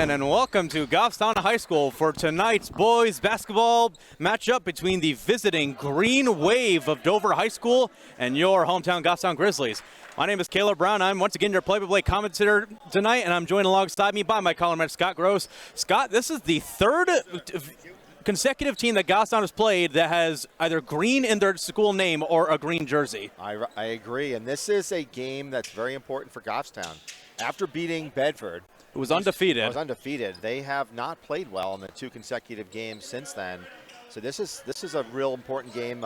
And welcome to Goffstown High School for tonight's boys basketball matchup between the visiting Green Wave of Dover High School and your hometown Goffstown Grizzlies. My name is Caleb Brown. I'm once again your play-by-play commentator tonight, and I'm joined alongside me by my columnist Scott Gross. Scott, this is the third consecutive team that Goffstown has played that has either green in their school name or a green jersey. I agree, and this is a game that's very important for Goffstown. After beating Bedford, It was undefeated. They have not played well in the two consecutive games since then. So this is a real important game.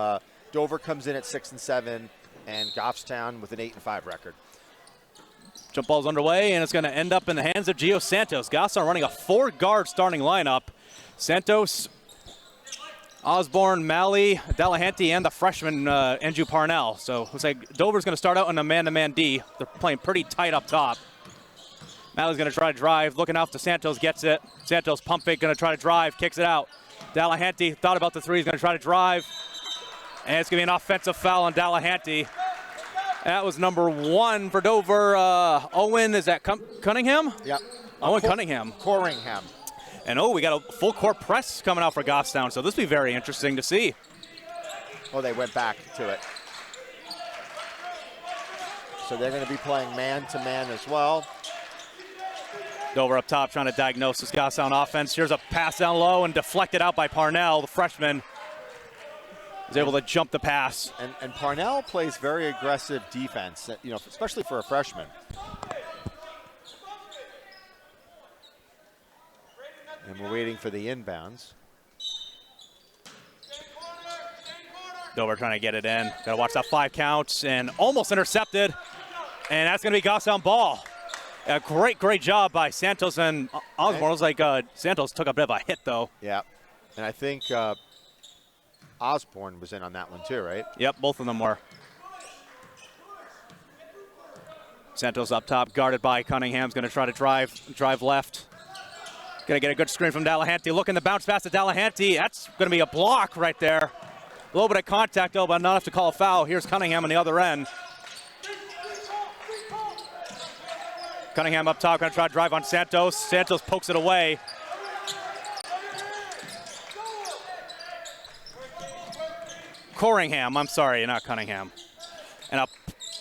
Dover comes in at 6-7, and Goffstown with an 8-5 record. Jump ball's underway, and it's going to end up in the hands of Gio Santos. Goffstown running a 4-guard starting lineup. Santos, Osborne, Malley, Delahanty, and the freshman Andrew Parnell. So it looks like Dover's going to start out in a man-to-man D. They're playing pretty tight up top. Malley's going to try to drive, looking out to Santos, gets it. Santos pump fake, going to try to drive, kicks it out. Delahanty thought about the three, he's going to try to drive. And it's going to be an offensive foul on Delahanty. That was number 1 for Dover. Owen, is that Cunningham? Yep. Owen Cunningham. Corringham. And we got a full court press coming out for Goffstown, so this will be very interesting to see. Oh, they went back to it. So they're going to be playing man-to-man as well. Dover up top trying to diagnose this Goffstown offense. Here's a pass down low and deflected out by Parnell, the freshman. Is able to jump the pass. And Parnell plays very aggressive defense, especially for a freshman. And we're waiting for the inbounds. Dover trying to get it in. Got to watch that 5 counts and almost intercepted. And that's going to be Goffstown ball. A great job by Santos and Osborne. It was like Santos took a bit of a hit, though. Yeah, and I think Osborne was in on that one too, right? Yep, both of them were. Santos up top, guarded by Cunningham's going to try to drive left. Going to get a good screen from Delahanty. Looking to bounce pass to Delahanty. That's going to be a block right there. A little bit of contact, though, but not enough to call a foul. Here's Cunningham on the other end. Cunningham up top, going to try to drive on Santos. Santos pokes it away. Corringham, I'm sorry, not Cunningham. And a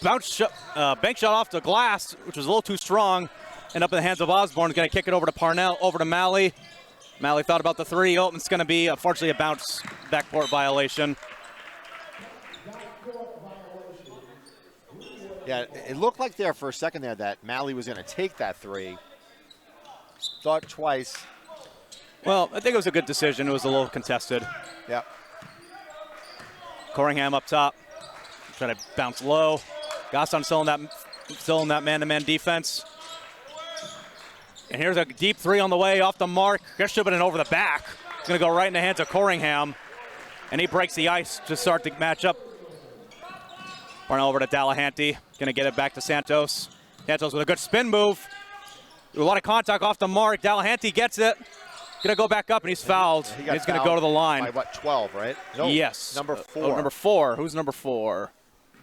bank shot off the glass, which was a little too strong. And up in the hands of Osborne. Going to kick it over to Parnell, over to Malley. Malley thought about the 3. Oh, it's going to be, unfortunately, a bounce backcourt violation. Yeah, it looked like there for a second there that Malley was going to take that 3. Thought twice. Well, I think it was a good decision. It was a little contested. Yeah. Corringham up top. Trying to bounce low. Goffstown still in that man-to-man defense. And here's a deep 3 on the way off the mark. This should have been over the back. It's going to go right in the hands of Corringham. And he breaks the ice to start the matchup. Parnell over to Delahanty. Going to get it back to Santos. Santos with a good spin move. A lot of contact off the mark. Delahanty gets it. Going to go back up, and he's fouled. He's going to go to the line. By what, 12, right? No, yes. Number 4. Oh, number 4. Who's number 4?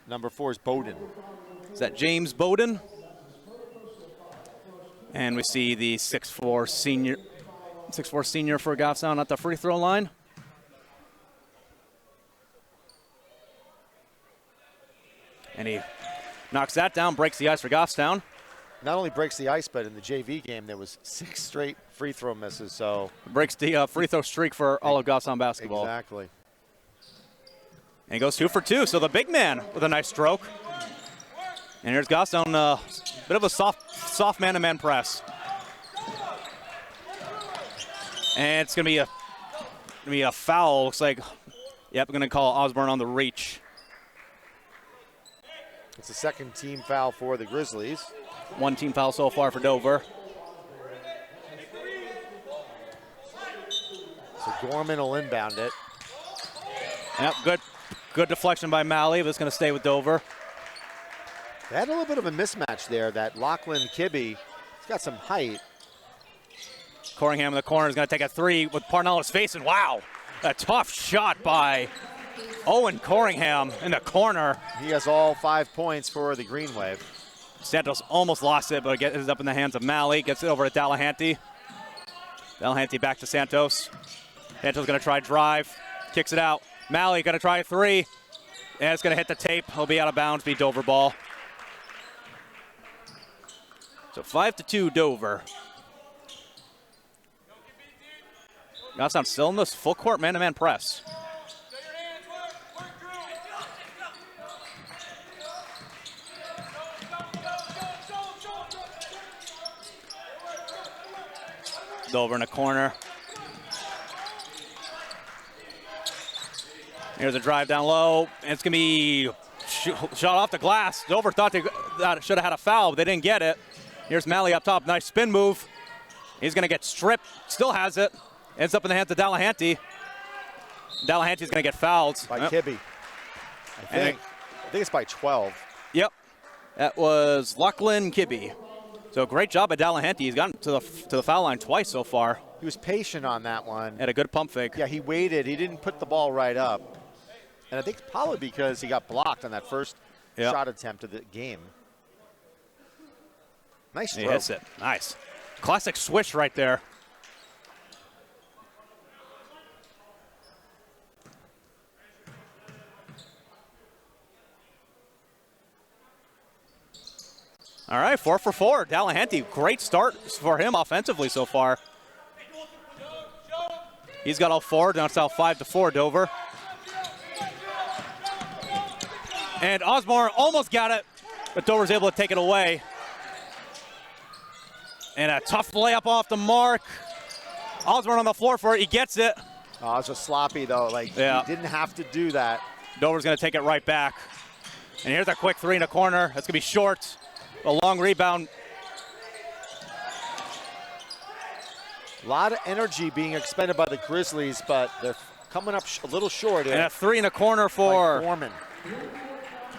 Number 4 is Bowden. Is that James Bowden? And we see the 6'4" senior for Goffstown at the free throw line. And he knocks that down, breaks the ice for Goffstown. Not only breaks the ice, but in the JV game, there was 6 straight free throw misses. So breaks the free throw streak for all of Goffstown basketball. Exactly. And he goes 2 for 2. So the big man with a nice stroke. And here's Goffstown, a bit of a soft man-to-man press. And it's going to be a foul. Looks like, yep, we're going to call Osborne on the reach. It's a second team foul for the Grizzlies. 1 team foul so far for Dover. So Gorman will inbound it. Yep, good deflection by Malley, but it's going to stay with Dover. They had a little bit of a mismatch there. That Lachlan Kibbe, he's got some height. Corringham in the corner is going to take a 3 with Parnell in his face, and wow, a tough shot by Owen Corringham in the corner. He has all 5 points for the Green Wave. Santos almost lost it, but it ends up in the hands of Malley. Gets it over to Delahanty. Delahanty back to Santos. Santos going to try drive. Kicks it out. Malley going to try a three. And it's going to hit the tape. He'll be out of bounds. Be Dover ball. So 5-2 Dover. Goffstown still in this full court man-to-man press. Dover in the corner. Here's a drive down low, and it's going to be shot off the glass. Dover thought they should have had a foul, but they didn't get it. Here's Malley up top. Nice spin move. He's going to get stripped. Still has it. Ends up in the hands of Delahanty. Delahanty's going to get fouled. By Kibbe. I think it's by 12. Yep. That was Lachlan Kibbe. So great job by Delahanty. He's gotten to the foul line twice so far. He was patient on that one. Had a good pump fake. Yeah, he waited. He didn't put the ball right up. And I think it's probably because he got blocked on that first shot attempt of the game. Nice throw. He hits it. Nice. Classic swish right there. All right, 4 for 4. Delahanty, great start for him offensively so far. He's got all four. Now it's now 5-4 Dover. And Osborne almost got it, but Dover's able to take it away. And a tough layup off the mark. Osborne on the floor for it. He gets it. Oh, it was just sloppy, though. He didn't have to do that. Dover's going to take it right back. And here's a quick three in the corner. That's going to be short. A long rebound. A lot of energy being expended by the Grizzlies, but they're coming up a little short here. And a three in the corner for Gorman.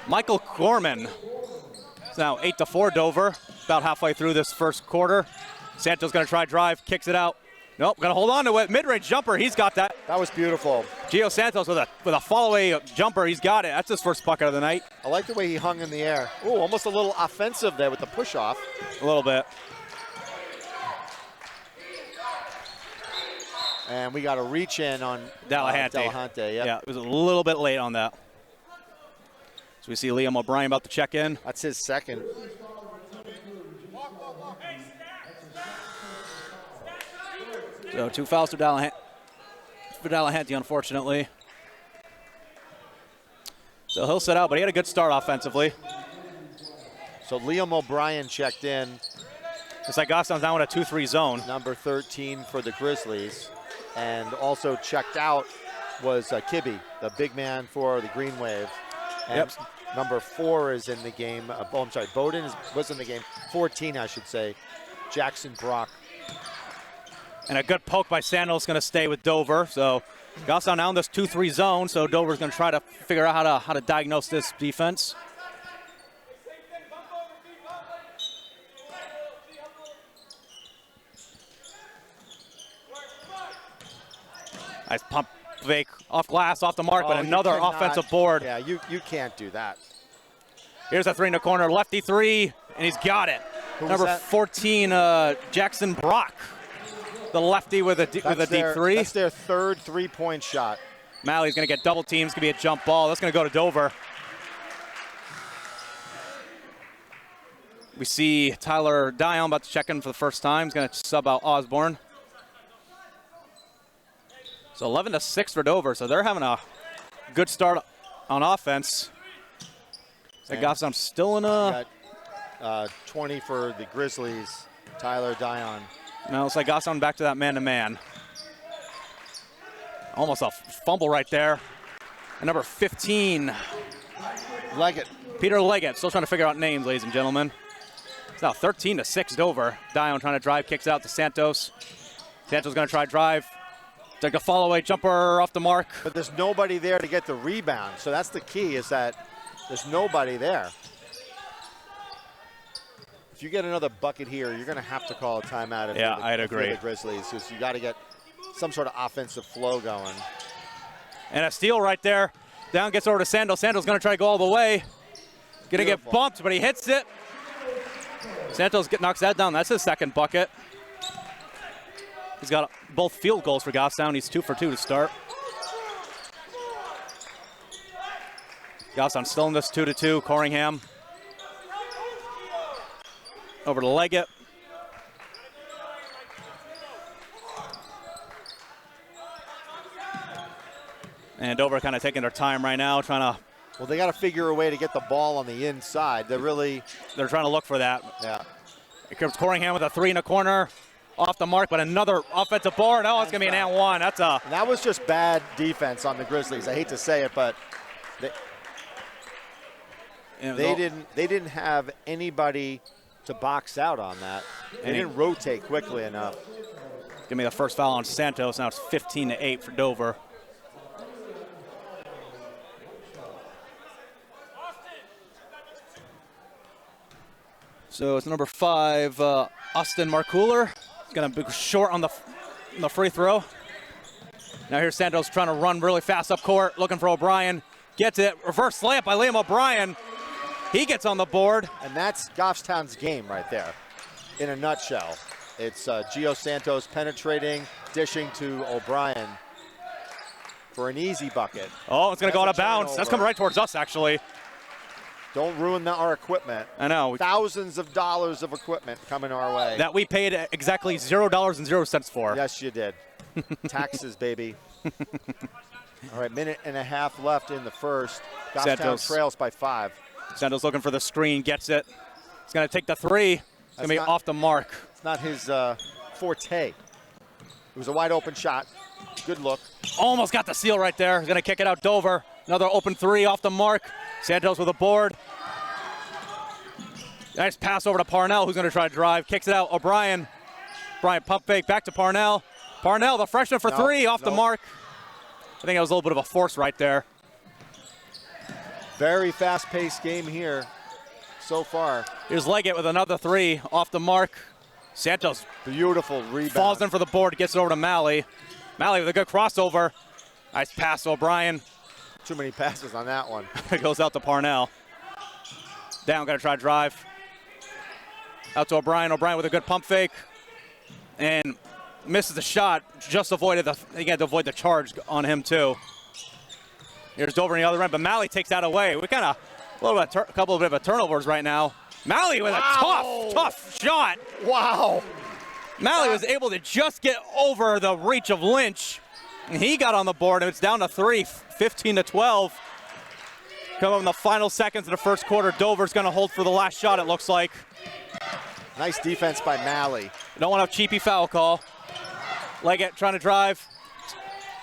Michael Gorman. It's now 8-4 Dover. About halfway through this first quarter. Santos going to try drive, kicks it out. Nope, going to hold on to it. Mid-range jumper, he's got that. That was beautiful. Gio Santos with a follow-away jumper, he's got it. That's his first bucket of the night. I like the way he hung in the air. Ooh, almost a little offensive there with the push-off. A little bit. And we got a reach in on Delahanty. Delahanty, Yeah, it was a little bit late on that. So we see Liam O'Brien about to check in. That's his second. So 2 fouls for Delahanty, unfortunately. So he'll sit out, but he had a good start offensively. So Liam O'Brien checked in. Looks like Goffstown's now in a 2-3 zone. Number 13 for the Grizzlies. And also checked out was Kibbe, the big man for the Green Wave. And number 4 is in the game. Bowden was in the game. 14, I should say. Jackson Brock. And a good poke by Santos going to stay with Dover. So Goffstown now in this 2-3 zone. So Dover's going to try to figure out how to diagnose this defense. Nice pump fake off glass, off the mark, but another offensive board. Yeah, you can't do that. Here's a three in the corner, lefty three, and he's got it. Number 14, Jackson Brock. The lefty with a deep three. That's their third three-point shot. Malley's going to get double teams. It's going to be a jump ball. That's going to go to Dover. We see Tyler Dion about to check in for the first time. He's going to sub out Osborne. So 11-6 for Dover. So they're having a good start on offense. So Goffstown still in a... Got 20 for the Grizzlies. Tyler Dion. Now it's like Goffstown back to that man-to-man. Almost a fumble right there. And number 15. Leggett. Peter Leggett. Still trying to figure out names, ladies and gentlemen. It's now 13-6 Dover. Dion trying to drive, kicks out to Santos. Santos going to try drive. Take a follow-away jumper off the mark. But there's nobody there to get the rebound. So that's the key, is that there's nobody there. If you get another bucket here, you're going to have to call a timeout. I'd agree. The Grizzlies, because you got to get some sort of offensive flow going. And a steal right there. Down gets over to Santos. Santos going to try to go all the way. Going to get bumped, but he hits it. Santos knocks that down. That's his second bucket. He's got both field goals for Goffstown. He's 2 for 2 to start. Goffstown still in this 2-2. Corringham over to Leggett. And Dover kind of taking their time right now, trying to. Well, they got to figure a way to get the ball on the inside. They're trying to look for that. Yeah. Here comes Corringham with a 3 in the corner, off the mark, but another offensive board. Oh, it's gonna be an and one. That's a. And that was just bad defense on the Grizzlies. I hate to say it, but they didn't have anybody to box out on that. They didn't rotate quickly enough. Give me the first foul on Santos. Now it's 15-8 for Dover. So it's number 5, Austin Markuler. He's gonna be short on the free throw. Now here's Santos trying to run really fast up court, looking for O'Brien. Gets it, reverse layup by Liam O'Brien. He gets on the board. And that's Goffstown's game right there, in a nutshell. It's Gio Santos penetrating, dishing to O'Brien for an easy bucket. Oh, it's gonna go out of bounds. That's coming right towards us, actually. Don't ruin our equipment. I know. Thousands of dollars of equipment coming our way. That we paid exactly $0.00 for. Yes, you did. Taxes, baby. All right, minute and a half left in the first. Goffstown trails by 5. Santos looking for the screen, gets it. He's going to take the 3. It's going to be off the mark. It's not his forte. It was a wide open shot. Good look. Almost got the seal right there. He's going to kick it out Dover. Another open 3 off the mark. Santos with a board. Nice pass over to Parnell, who's going to try to drive. Kicks it out. O'Brien. Bryant pump fake back to Parnell. Parnell, the freshman for 3, off the mark. I think that was a little bit of a force right there. Very fast-paced game here so far. Here's Leggett with another 3 off the mark. Santos. Beautiful rebound. Falls in for the board, gets it over to Malley. Malley with a good crossover. Nice pass to O'Brien. Too many passes on that one. It goes out to Parnell. Down, got to try to drive. Out to O'Brien. O'Brien with a good pump fake. And misses the shot. Just avoided he had to avoid the charge on him, too. Here's Dover on the other end, but Malley takes that away. We kind of, a couple of turnovers right now. Malley with a tough shot. Wow. Malley was able to just get over the reach of Lynch. And he got on the board, and it's down to 3, 15-12. Come up in the final seconds of the first quarter. Dover's going to hold for the last shot, it looks like. Nice defense by Malley. Don't want a cheapy foul call. Leggett trying to drive.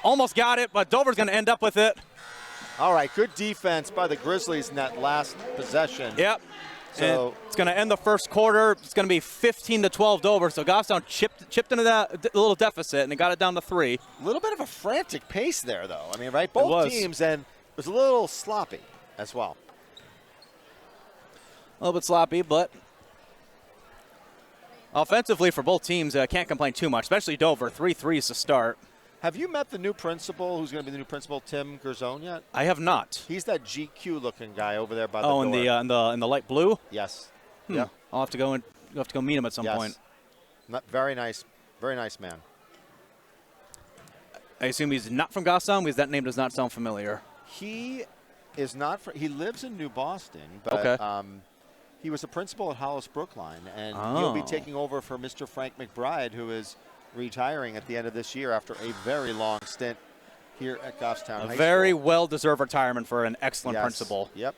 Almost got it, but Dover's going to end up with it. All right, good defense by the Grizzlies in that last possession. Yep. So it's going to end the first quarter. It's going to be 15-12 Dover. So Goffstown chipped into that little deficit, and they got it down to 3. A little bit of a frantic pace there, though. I mean, right? Both teams, and it was a little sloppy as well. A little bit sloppy, but offensively for both teams, can't complain too much, especially Dover. 3 threes to start. Have you met the new principal, who's going to be the new principal, Tim Gerzone, yet? I have not. He's that GQ-looking guy over there by the door. In the light blue. Yes. Yeah. I'll have to go meet him at some point. Very nice man. I assume he's not from Goffstown, because that name does not sound familiar. He is not. He lives in New Boston, but he was a principal at Hollis Brookline, and he'll be taking over for Mr. Frank McBride, who is retiring at the end of this year after a very long stint here at Goffstown High School. A very well-deserved retirement for an excellent principal. Yep.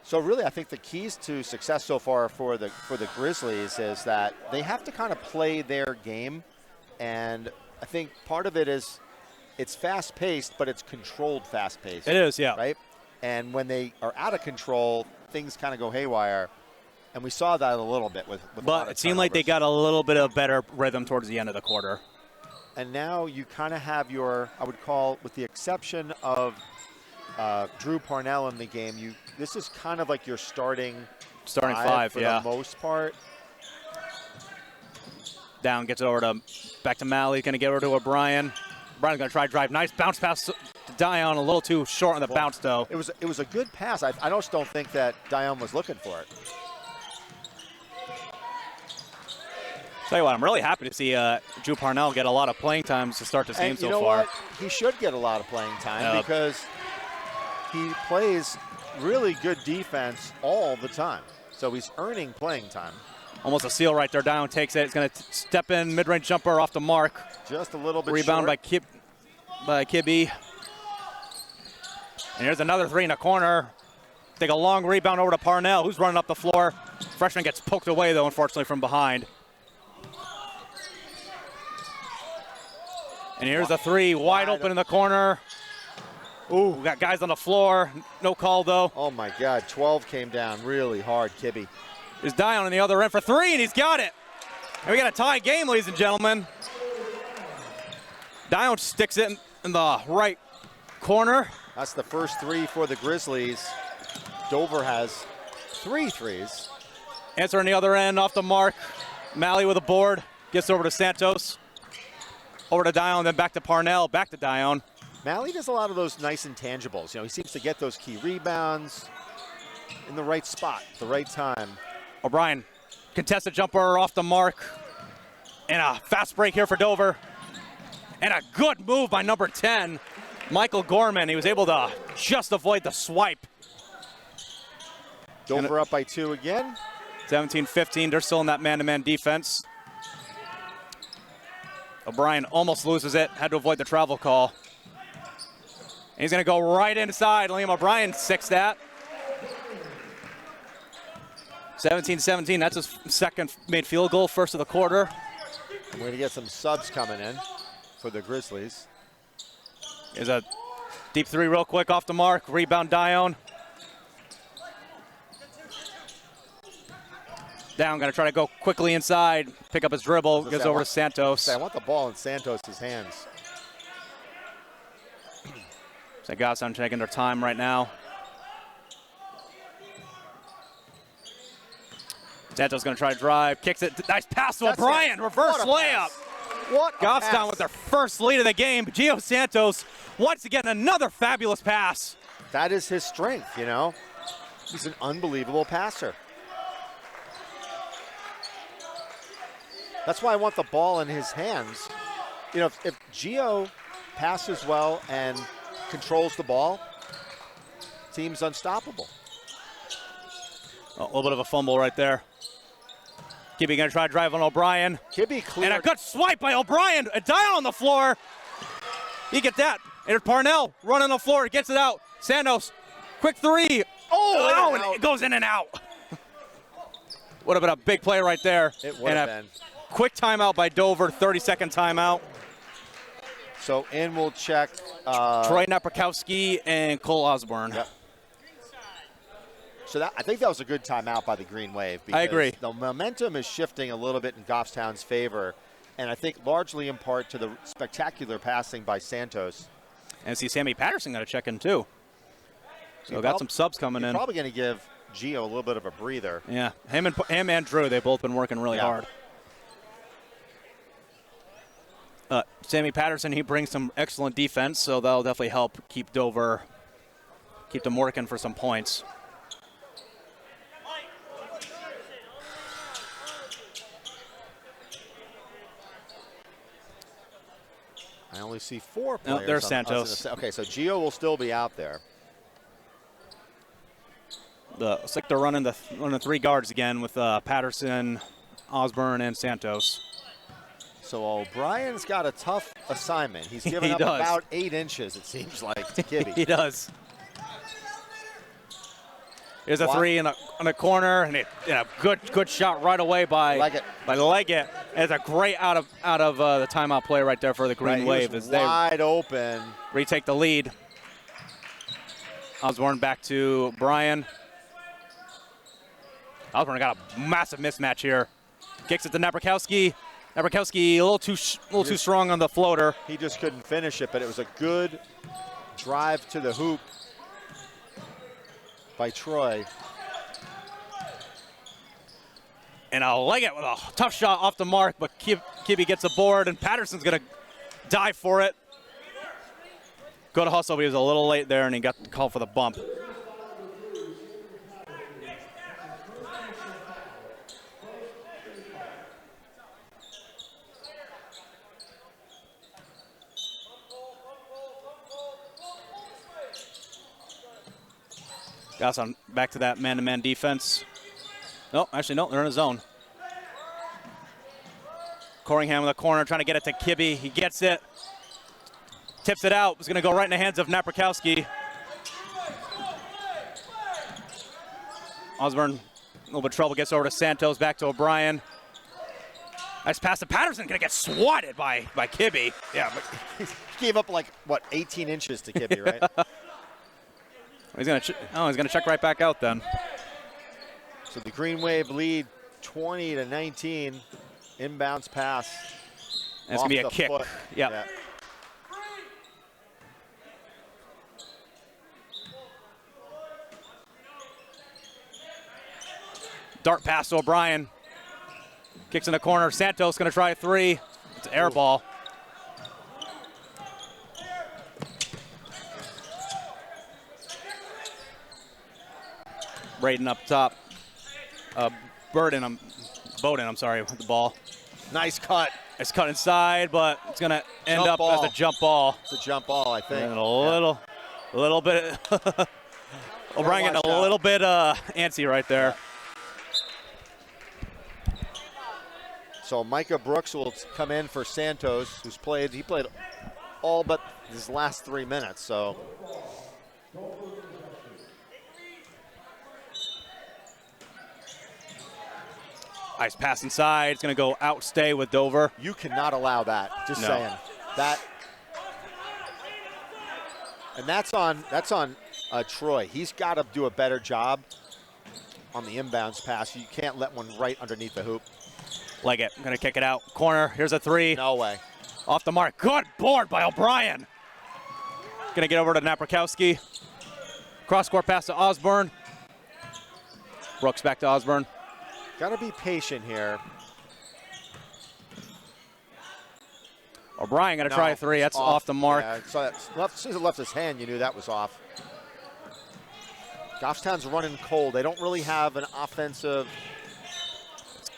So really, I think the keys to success so far for the Grizzlies is that they have to kind of play their game, and I think part of it is it's fast-paced, but it's controlled fast-paced. It is, yeah. Right? And when they are out of control, things kind of go haywire. And we saw that a little bit with But it seemed like they got a little bit of better rhythm towards the end of the quarter. And now you kind of have your, I would call, with the exception of Drew Parnell in the game, this is kind of like your starting five for the most part. Down, gets it over back to Malley, going to get over to O'Brien. O'Brien's going to try to drive. Nice bounce pass to Dion, a little too short on the bounce, though. It was a good pass. I just don't think that Dion was looking for it. Tell you what, I'm really happy to see Drew Parnell get a lot of playing times to start this game so far. What? He should get a lot of playing time because he plays really good defense all the time. So he's earning playing time. Almost a steal right there. Down takes it. It's going to step in, mid-range jumper off the mark. Just a little bit Rebound short. by Kibbe. And here's another three in the corner. Take a long rebound over to Parnell, who's running up the floor. Freshman gets poked away, though, unfortunately, from behind. And here's a three, wide open in the corner. Ooh, we got guys on the floor. No call, though. Oh, my God. 12 came down really hard, Kibbe. There's Dion on the other end for three, and he's got it. And we got a tie game, ladies and gentlemen. Dion sticks it in the right corner. That's the first three for the Grizzlies. Dover has 3 threes. Answer on the other end, off the mark. Malley with a board. Gets over to Santos. Over to Dion, then back to Parnell, back to Dion. Malley does a lot of those nice intangibles. You know, he seems to get those key rebounds in the right spot, at the right time. O'Brien, contested jumper off the mark. And a fast break here for Dover. And a good move by number 10, Michael Gorman. He was able to just avoid the swipe. Dover up by 2 again. 17-15, they're still in that man-to-man defense. O'Brien almost loses it, had to avoid the travel call. And he's gonna go right inside. Liam O'Brien sixth that. 17-17, that's his second made field goal, first of the quarter. And we're gonna get some subs coming in for the Grizzlies. Here's a deep three real quick off the mark, rebound Dion. Down, gonna try to go quickly inside, pick up his dribble, gives over to Santos. I want the ball in Santos' hands. Gaston taking their time right now. Santos gonna try to drive, kicks it, nice pass to O'Brien, reverse layup. What Goffstown with their first lead of the game. Gio Santos once again another fabulous pass. That is his strength, you know. He's an unbelievable passer. That's why I want the ball in his hands. You know, if Gio passes well and controls the ball, team's unstoppable. A little bit of a fumble right there. Kibbe gonna try to drive on O'Brien. Kibbe cleared. And a good swipe by O'Brien. A Dion on the floor. You get that. And Parnell running the floor, gets it out. Santos, quick three. Oh, and it goes in and out. Would have been a big play right there. It would have been. Quick timeout by Dover, 30-second timeout. So in will check. Troy Napierkowski and Cole Osborne. Yep. So I think that was a good timeout by the Green Wave. I agree. The momentum is shifting a little bit in Goffstown's favor, and I think largely in part to the spectacular passing by Santos. And I see Sammy Patterson going to check in too. So got some subs coming in. Probably going to give Gio a little bit of a breather. Yeah, him and Drew, they've both been working really hard. Sammy Patterson, he brings some excellent defense, so that'll definitely help keep them working for some points. I only see 4 players. No, there's Santos. Okay, so Gio will still be out there. It's like they're running the 3 guards again with Patterson, Osborne, and Santos. So O'Brien's got a tough assignment. He's given up about 8 inches, it seems like, to Kibbe. He does. Here's a three in the corner, and a good shot right away by Leggett. And it's a great out of the timeout play right there for the Green Wave as they wide open retake the lead. Osborne back to Brian. Osborne got a massive mismatch here. Kicks it to Napierkowski. Napierkowski a little too strong on the floater. He just couldn't finish it, but it was a good drive to the hoop by Troy. And Leggett with a tough shot off the mark, but Kibbe gets a board, and Patterson's going to dive for it. Good hustle, but he was a little late there, and he got called for the bump. Gasson back to that man-to-man defense. No, actually, no, they're in a zone. Corringham in the corner trying to get it to Kibbe. He gets it. Tips it out. It's going to go right in the hands of Napierkowski. Osborne, a little bit of trouble, gets over to Santos, back to O'Brien. Nice pass to Patterson, going to get swatted by Kibbe. Yeah, but he gave up like, what, 18 inches to Kibbe, right? He's going to check right back out then. So the Green Wave lead 20-19. Inbounds pass. And it's going to be a kick. Yep. Yeah. Dart pass to O'Brien. Kicks in the corner. Santos going to try a three. It's an air ball. Braden up top. Bowden, I'm sorry, with the ball. Nice cut. It's cut inside, but it's going to end up as a jump ball. It's a jump ball, I think. And a little bit. O'Brien getting a little bit antsy right there. So Micah Brooks will come in for Santos, he played all but his last 3 minutes, so. Nice pass inside. It's going to go outstay with Dover. You cannot allow that, just saying. That. And that's on Troy. He's got to do a better job on the inbounds pass. You can't let one right underneath the hoop. Like it. I'm going to kick it out. Corner. Here's a three. No way. Off the mark. Good board by O'Brien. Going to get over to Napierkowski. Cross-court pass to Osborne. Brooks back to Osborne. Got to be patient here. O'Brien going to try a three. That's off the mark. Yeah, so as soon as it left his hand, you knew that was off. Goffstown's running cold. They don't really have an offensive.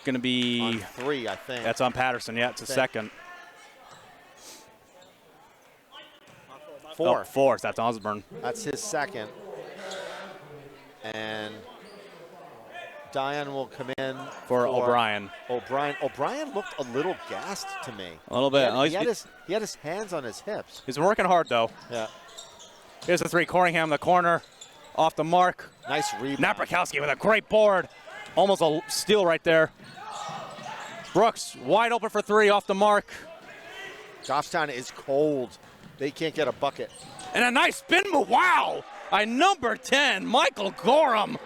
Going to be on three, I think. That's on Patterson. Yeah, it's a second. Four. Four. That's Osborne. That's his second. And Dion will come in for O'Brien. O'Brien looked a little gassed to me. A little bit. He had his hands on his hips. He's been working hard, though. Yeah. Here's the three. Corringham in the corner. Off the mark. Nice rebound. Napierkowski with a great board. Almost a steal right there. Brooks wide open for three, off the mark. Goffstown is cold. They can't get a bucket. And a nice spin move. Wow! By number 10, Michael Gorham.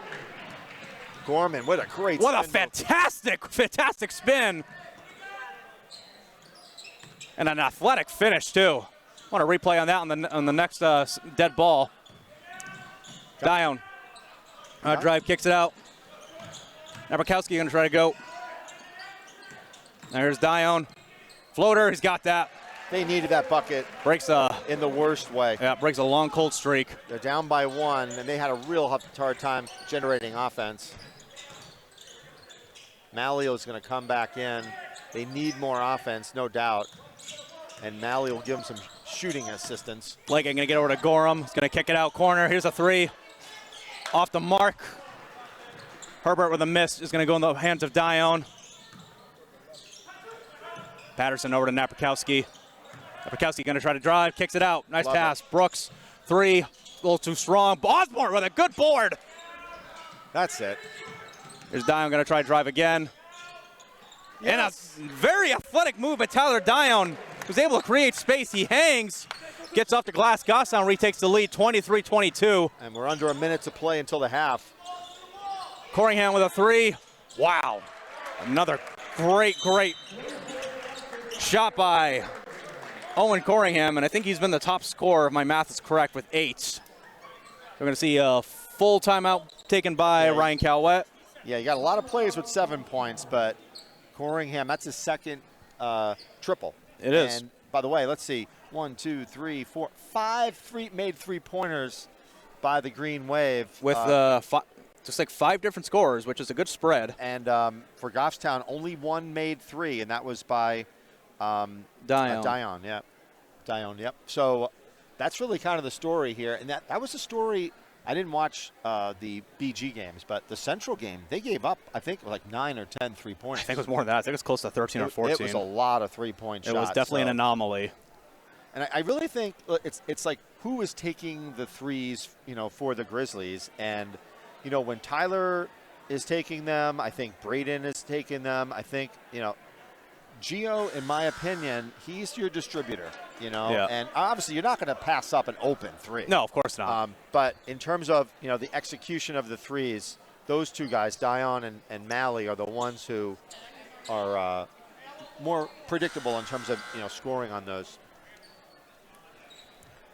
Gorman, what a great What a spin fantastic spin. And an athletic finish, too. I want to replay on that on the next dead ball. Dion. Drive, kicks it out. Napierkowski going to try to go. There's Dion. Floater, he's got that. They needed that bucket. Breaks in the worst way. Yeah, breaks a long, cold streak. They're down by one, and they had a real hard time generating offense. Malio's going to come back in. They need more offense, no doubt. And Malio will give them some shooting assistance. Blake going to get over to Gorham. He's going to kick it out corner. Here's a three. Off the mark. Herbert with a miss is going to go in the hands of Dion. Patterson over to Napierkowski. Napierkowski going to try to drive, kicks it out. Nice pass. Brooks, three, a little too strong. Osborne with a good board. That's it. Here's Dion going to try to drive again. Yes. And a very athletic move by Tyler Dion, who's able to create space. He hangs, gets off the glass. Goffstown retakes the lead, 23-22. And we're under a minute to play until the half. Corringham with a three. Wow. Another great shot by Owen Corringham, and I think he's been the top scorer, if my math is correct, with 8. We're going to see a full timeout taken by Ryan Calwett. Yeah, you got a lot of players with 7 points, but Corringham, that's his second triple. It is. And by the way, let's see. 1, 2, 3, 4, 5 made three-pointers by the Green Wave. With just like 5 different scorers, which is a good spread. And for Goffstown, only one made 3, and that was by Dion. Dion, yep. So that's really kind of the story here. And that was the story I didn't watch the BG games, but the Central game, they gave up, I think, like 9 or 10 3-pointers. I think it was more than that. I think it was close to 13 or 14. It was a lot of 3-point shots. It was definitely an anomaly. And I really think it's like who is taking the threes, for the Grizzlies. And, when Tyler is taking them, I think Braden is taking them. I think, Gio, in my opinion, he's your distributor, Yeah. And obviously you're not going to pass up an open three. No, of course not. But in terms of, the execution of the threes, those two guys, Dion and Mally, are the ones who are more predictable in terms of, scoring on those.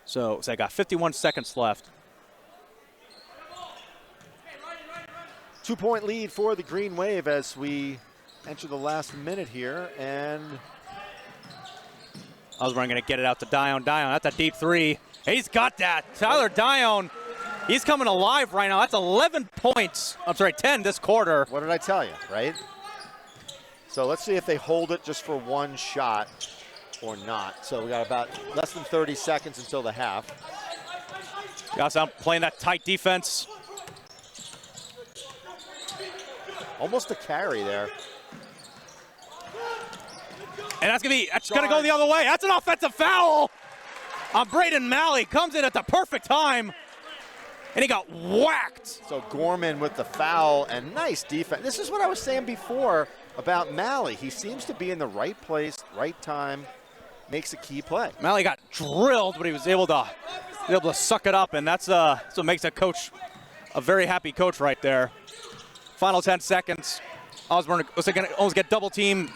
So I got 51 seconds left. 2-point lead for the Green Wave as we enter the last minute here, and Osborne going to get it out to Dion. That's a deep three. He's got that. Tyler Dion, he's coming alive right now. That's 11 points. I'm sorry, 10 this quarter. What did I tell you, right? So let's see if they hold it just for one shot or not. So we got about less than 30 seconds until the half. Gossam playing that tight defense. Almost a carry there. And that's gonna go the other way. That's an offensive foul on Braden Mally. Comes in at the perfect time, and he got whacked. So Gorman with the foul, and nice defense. This is what I was saying before about Mally. He seems to be in the right place, right time, makes a key play. Mally got drilled, but he was able to suck it up, and that's what makes a coach a very happy coach right there. Final 10 seconds. Osborne was going to almost get double team.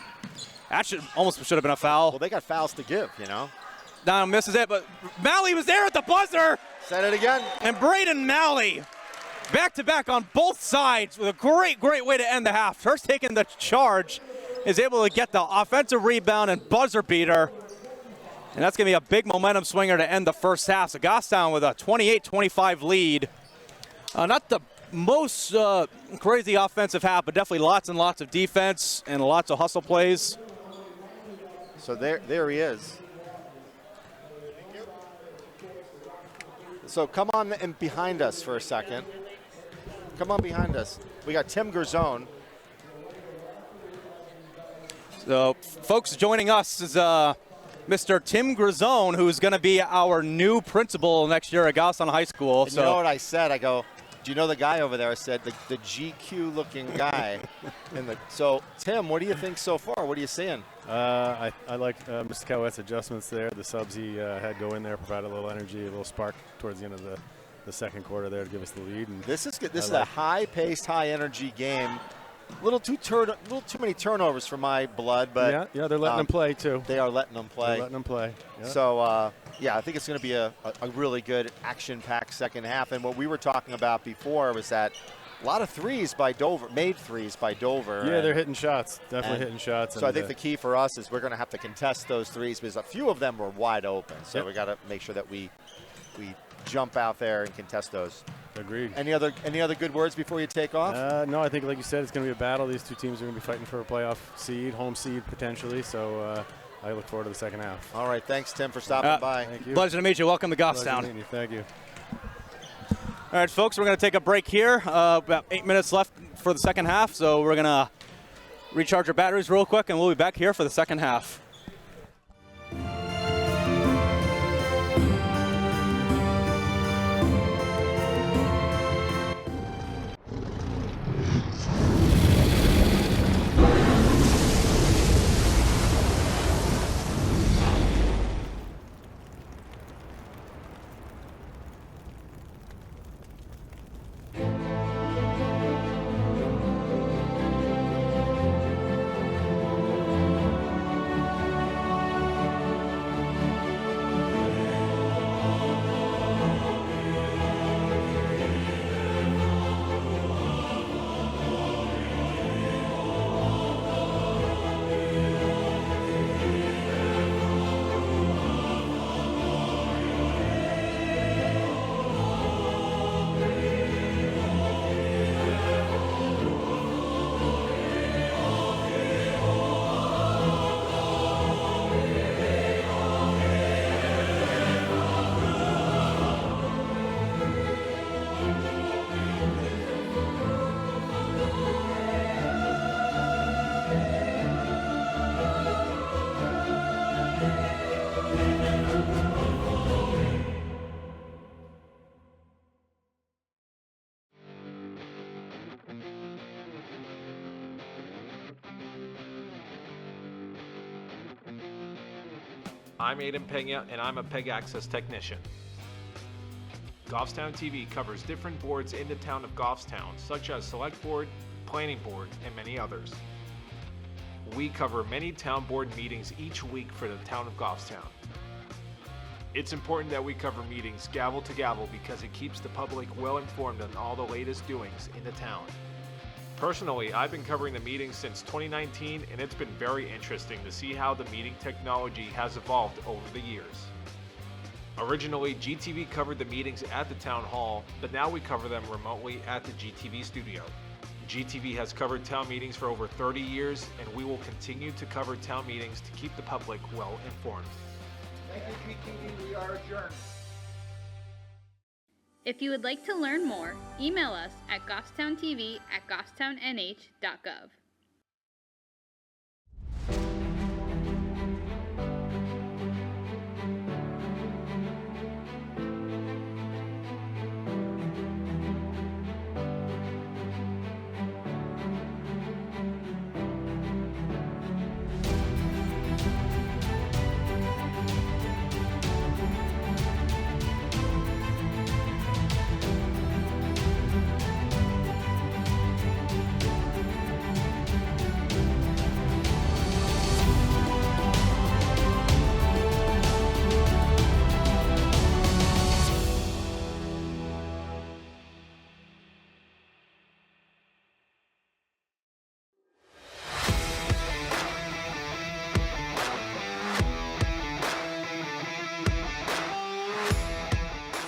That almost should have been a foul. Well, they got fouls to give, Now misses it, but Mally was there at the buzzer. Said it again. And Braden Mally, back-to-back on both sides with a great way to end the half. First taking the charge, is able to get the offensive rebound and buzzer beater. And that's going to be a big momentum swinger to end the first half. So Goffstown with a 28-25 lead. Not the most crazy offensive half, but definitely lots and lots of defense and lots of hustle plays. So there he is. So come on and behind us for a second. Come on behind us. We got Tim Gerzone. So folks, joining us is Mr. Tim Gerzone, who's going to be our new principal next year at Goffstown High School. And you know what I said? I go, do you know the guy over there? I said, the GQ-looking guy. So, Tim, what do you think so far? What are you seeing? I like Mr. Cowette's adjustments there. The subs he had go in there, provide a little energy, a little spark towards the end of the second quarter there to give us the lead. And this is good. This is a high-paced, high-energy game. A little too many turnovers for my blood, but yeah, they're letting them play too. They are letting them play. They're letting them play. Yeah. So I think it's going to be a really good action-packed second half. And what we were talking about before was that a lot of threes by Dover, made threes by Dover. Yeah, they're hitting shots, definitely hitting shots. So I think the key for us is we're going to have to contest those threes because a few of them were wide open. So we got to make sure that we jump out there and contest those. Agreed. Any other good words before you take off? No, I think like you said, it's going to be a battle. These two teams are going to be fighting for a playoff seed, home seed potentially. So I look forward to the second half. All right, thanks Tim for stopping by. Thank you. Pleasure to meet you. Welcome to Goffstown. Thank you. All right, folks, we're going to take a break here. About 8 minutes left for the second half, so we're going to recharge our batteries real quick, and we'll be back here for the second half. I'm Aiden Pena, and I'm a PEG Access technician. Goffstown TV covers different boards in the town of Goffstown, such as Select Board, Planning Board, and many others. We cover many town board meetings each week for the town of Goffstown. It's important that we cover meetings gavel to gavel because it keeps the public well informed on all the latest doings in the town. Personally, I've been covering the meetings since 2019, and it's been very interesting to see how the meeting technology has evolved over the years. Originally, GTV covered the meetings at the town hall, but now we cover them remotely at the GTV studio. GTV has covered town meetings for over 30 years, and we will continue to cover town meetings to keep the public well informed. Thank you, GTV. We are adjourned. If you would like to learn more, email us at goffstowntv@goffstownnh.gov.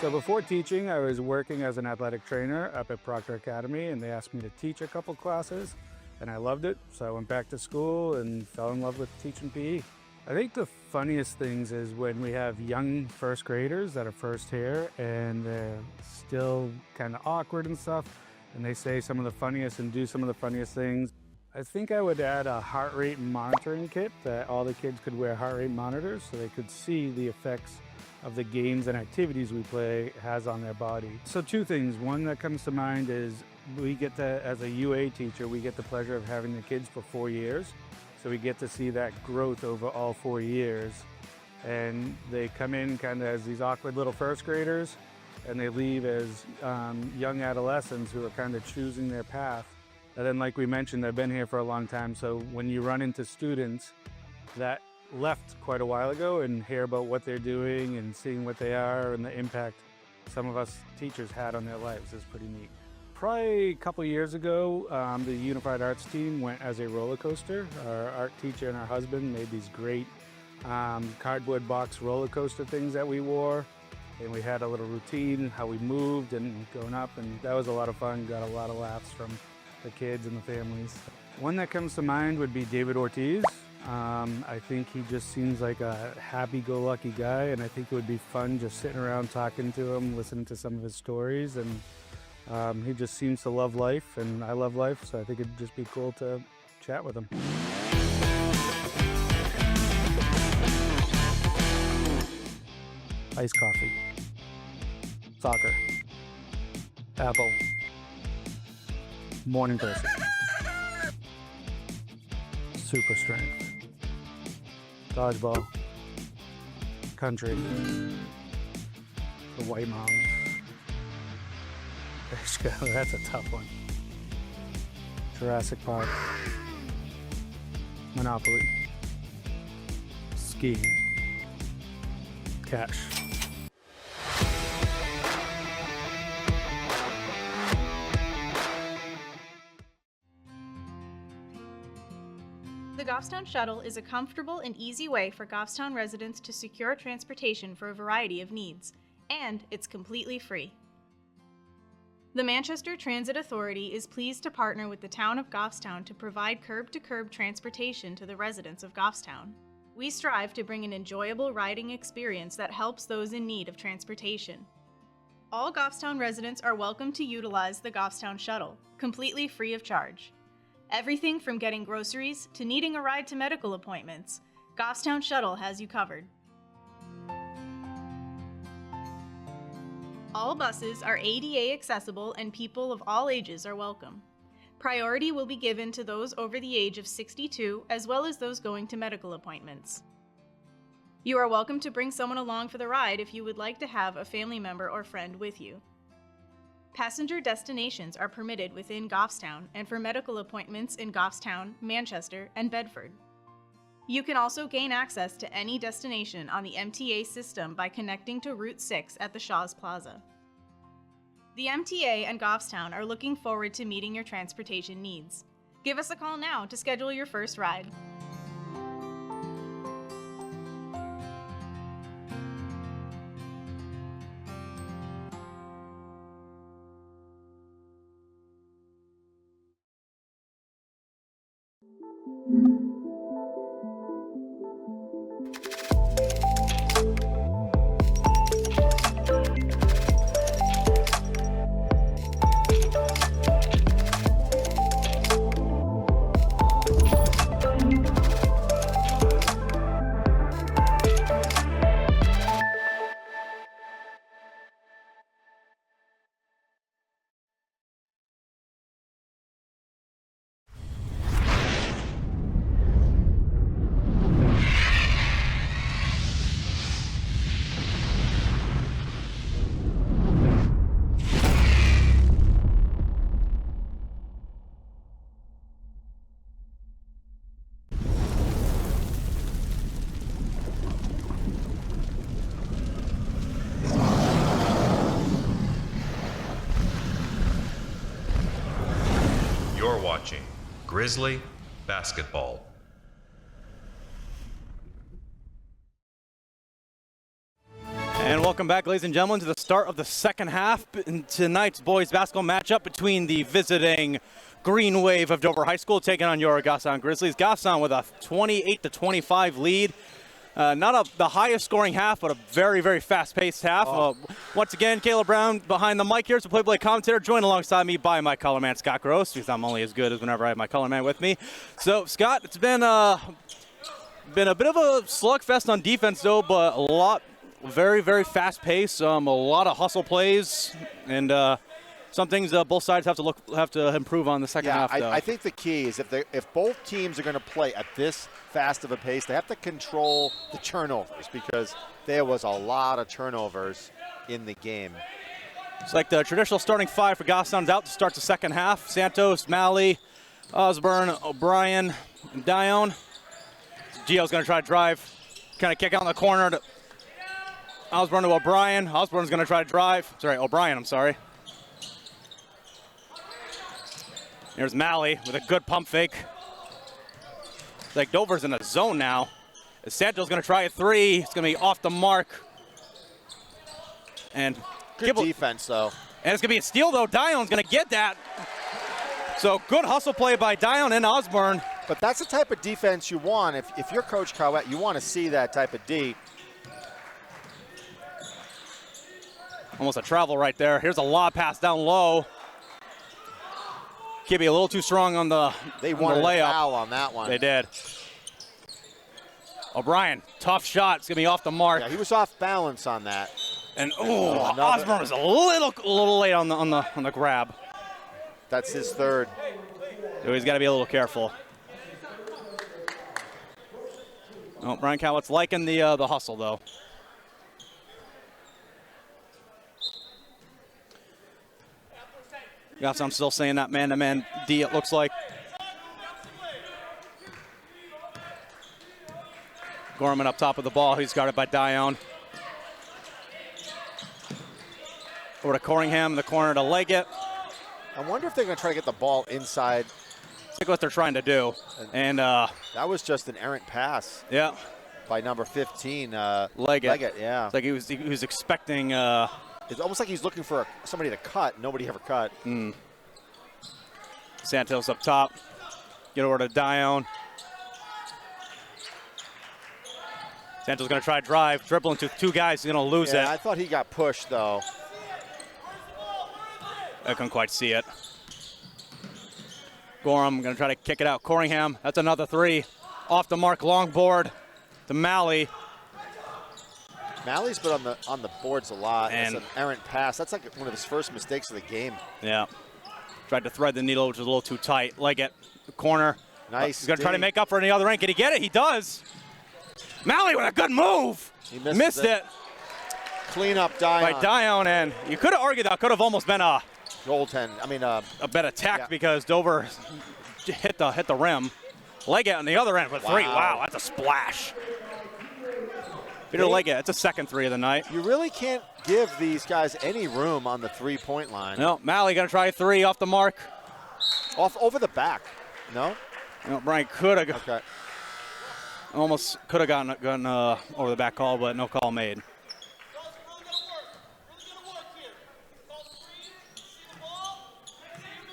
So before teaching, I was working as an athletic trainer up at Proctor Academy, and they asked me to teach a couple classes, and I loved it. So I went back to school and fell in love with teaching PE. I think the funniest things is when we have young first graders that are first here and they're still kind of awkward and stuff, and they say some of the funniest and do some of the funniest things. I think I would add a heart rate monitoring kit that all the kids could wear heart rate monitors so they could see the effects of the games and activities we play has on their body. So two things. One that comes to mind is we get to, as a UA teacher, we get the pleasure of having the kids for 4 years. So we get to see that growth over all 4 years. And they come in kind of as these awkward little first graders, and they leave as young adolescents who are kind of choosing their path. And then like we mentioned, I've been here for a long time. So when you run into students that left quite a while ago and hear about what they're doing and seeing what they are and the impact some of us teachers had on their lives is pretty neat. Probably a couple years ago, the Unified Arts team went as a roller coaster. Our art teacher and our husband made these great cardboard box roller coaster things that we wore, and we had a little routine, how we moved and going up, and that was a lot of fun. Got a lot of laughs from the kids and the families. One that comes to mind would be David Ortiz. I think he just seems like a happy-go-lucky guy, and I think it would be fun just sitting around talking to him, listening to some of his stories, and he just seems to love life, and I love life, so I think it'd just be cool to chat with him. Iced coffee, soccer, apple, morning person, super strength, dodgeball, country, the White Mountains. That's a tough one. Jurassic Park, Monopoly, skiing, cash. The Goffstown Shuttle is a comfortable and easy way for Goffstown residents to secure transportation for a variety of needs, and it's completely free. The Manchester Transit Authority is pleased to partner with the town of Goffstown to provide curb-to-curb transportation to the residents of Goffstown. We strive to bring an enjoyable riding experience that helps those in need of transportation. All Goffstown residents are welcome to utilize the Goffstown Shuttle, completely free of charge. Everything from getting groceries to needing a ride to medical appointments, Goffstown Shuttle has you covered. All buses are ADA accessible and people of all ages are welcome. Priority will be given to those over the age of 62 as well as those going to medical appointments. You are welcome to bring someone along for the ride if you would like to have a family member or friend with you. Passenger destinations are permitted within Goffstown and for medical appointments in Goffstown, Manchester, and Bedford. You can also gain access to any destination on the MTA system by connecting to Route 6 at the Shaw's Plaza. The MTA and Goffstown are looking forward to meeting your transportation needs. Give us a call now to schedule your first ride. You're watching Grizzly Basketball. And welcome back, ladies and gentlemen, to the start of the second half in tonight's boys basketball matchup between the visiting Green Wave of Dover High School taking on your Goffstown Grizzlies. Goffstown with a 28-25 lead. Not the highest scoring half, but a very, very fast-paced half. Once again, Caleb Brown behind the mic here as a play-by-play commentator, joined alongside me by my color man, Scott Gross, because I'm only as good as whenever I have my color man with me. So, Scott, it's been a bit of a slugfest on defense, though, but a lot, very, very fast-paced, a lot of hustle plays, and some things both sides have to improve on the second half. Though. I think the key is if both teams are going to play at this fast of a pace, they have to control the turnovers because there was a lot of turnovers in the game. It's like the traditional starting five for Goffstown's out to start the second half. Santos, Malley, Osborne, O'Brien, and Dion. Gio's going to try to drive, kind of kick out in the corner to Osborne to O'Brien. Osborne's going to try to drive. Sorry, O'Brien, I'm sorry. Here's Malley with a good pump fake. It's like Dover's in the zone now. Santos going to try a three. It's going to be off the mark. And good defense, though. And it's going to be a steal, though. Dion's going to get that. So good hustle play by Dion and Osborne. But that's the type of defense you want. If you're Coach Cowett, you want to see that type of D. Almost a travel right there. Here's a lob pass down low. Kibbe a little too strong on the They wanted a foul on that one. They did. O'Brien, tough shot. It's going to be off the mark. Yeah, he was off balance on that. And Osborne was a little late on the grab. That's his third. So he's got to be a little careful. Oh, Brian Cowett's liking the hustle, though. Yes, I'm still saying that man-to-man D, it looks like. Gorman up top of the ball. He's guarded by Dion. Over to Corringham in the corner to Leggett. I wonder if they're going to try to get the ball inside. I think what they're trying to do. And that was just an errant pass. Yeah. By number 15, Leggett. Yeah. It's like he was expecting. It's almost like he's looking for somebody to cut. Nobody ever cut. Santos up top. Get over to Dion. Santos going to try to drive, dribbling to two guys. He's going to lose it. I thought he got pushed, though. I couldn't quite see it. Gorham going to try to kick it out. Corringham, that's another three. Off the mark, long board to Malley. Malley's been on the boards a lot. And it's an errant pass. That's like one of his first mistakes of the game. Yeah. Tried to thread the needle, which was a little too tight. Leggett, the corner. Nice. He's going to try to make up for any other end. Can he get it? He does. Malley with a good move. He missed it. Clean up Dion. By Dion, and you could have argued that could have almost been a goaltend. I mean, a better attack yeah. because Dover hit the rim. Leggett on the other end for three. Wow, that's a splash. Peter Leggett, it's a second three of the night. You really can't give these guys any room on the three-point line. No, Malley gonna try three off the mark. Off over the back. No? No, Brian could have Okay. almost could have gotten over the back call, but no call made.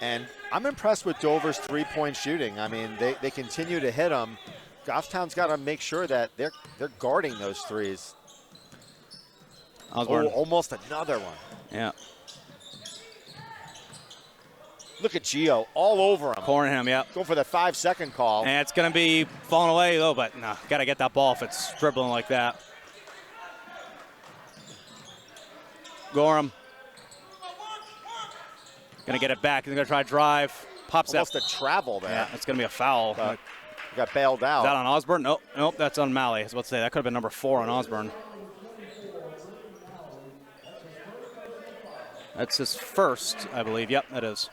And I'm impressed with Dover's three-point shooting. I mean, they continue to hit them. Goffstown's got to make sure that they're guarding those threes. Osborne. Oh, almost another one. Yeah. Look at Gio all over him. Cornering him, yeah. Going for the 5-second call. And it's going to be falling away, though, but no, got to get that ball if it's dribbling like that. Gorham. Going to get it back. He's going to try to drive. Pops almost up. a travel there. Yeah, it's going to be a foul. Got bailed out. Is that on Osborne? Nope, that's on Malley. I was about to say, that could have been number 4 on Osborne. That's his first, I believe. Yep, that is.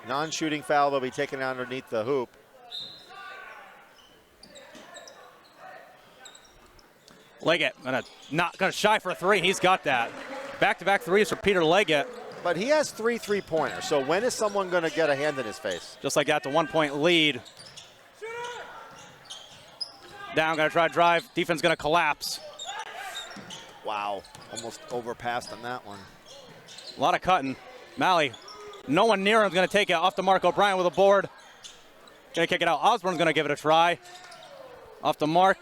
Non-shooting foul. They'll be taken underneath the hoop. Leggett, not gonna shy for a three. He's got that. Back-to-back threes for Peter Leggett. But he has 3 3-pointers. So when is someone going to get a hand in his face? Just like that, the 1-point lead. Down, gonna try to drive. Defense gonna collapse. Wow, almost overpassed on that one. A lot of cutting. Malley, no one near him is gonna take it off the mark. O'Brien with a board. Gonna kick it out. Osborne's gonna give it a try. Off the mark.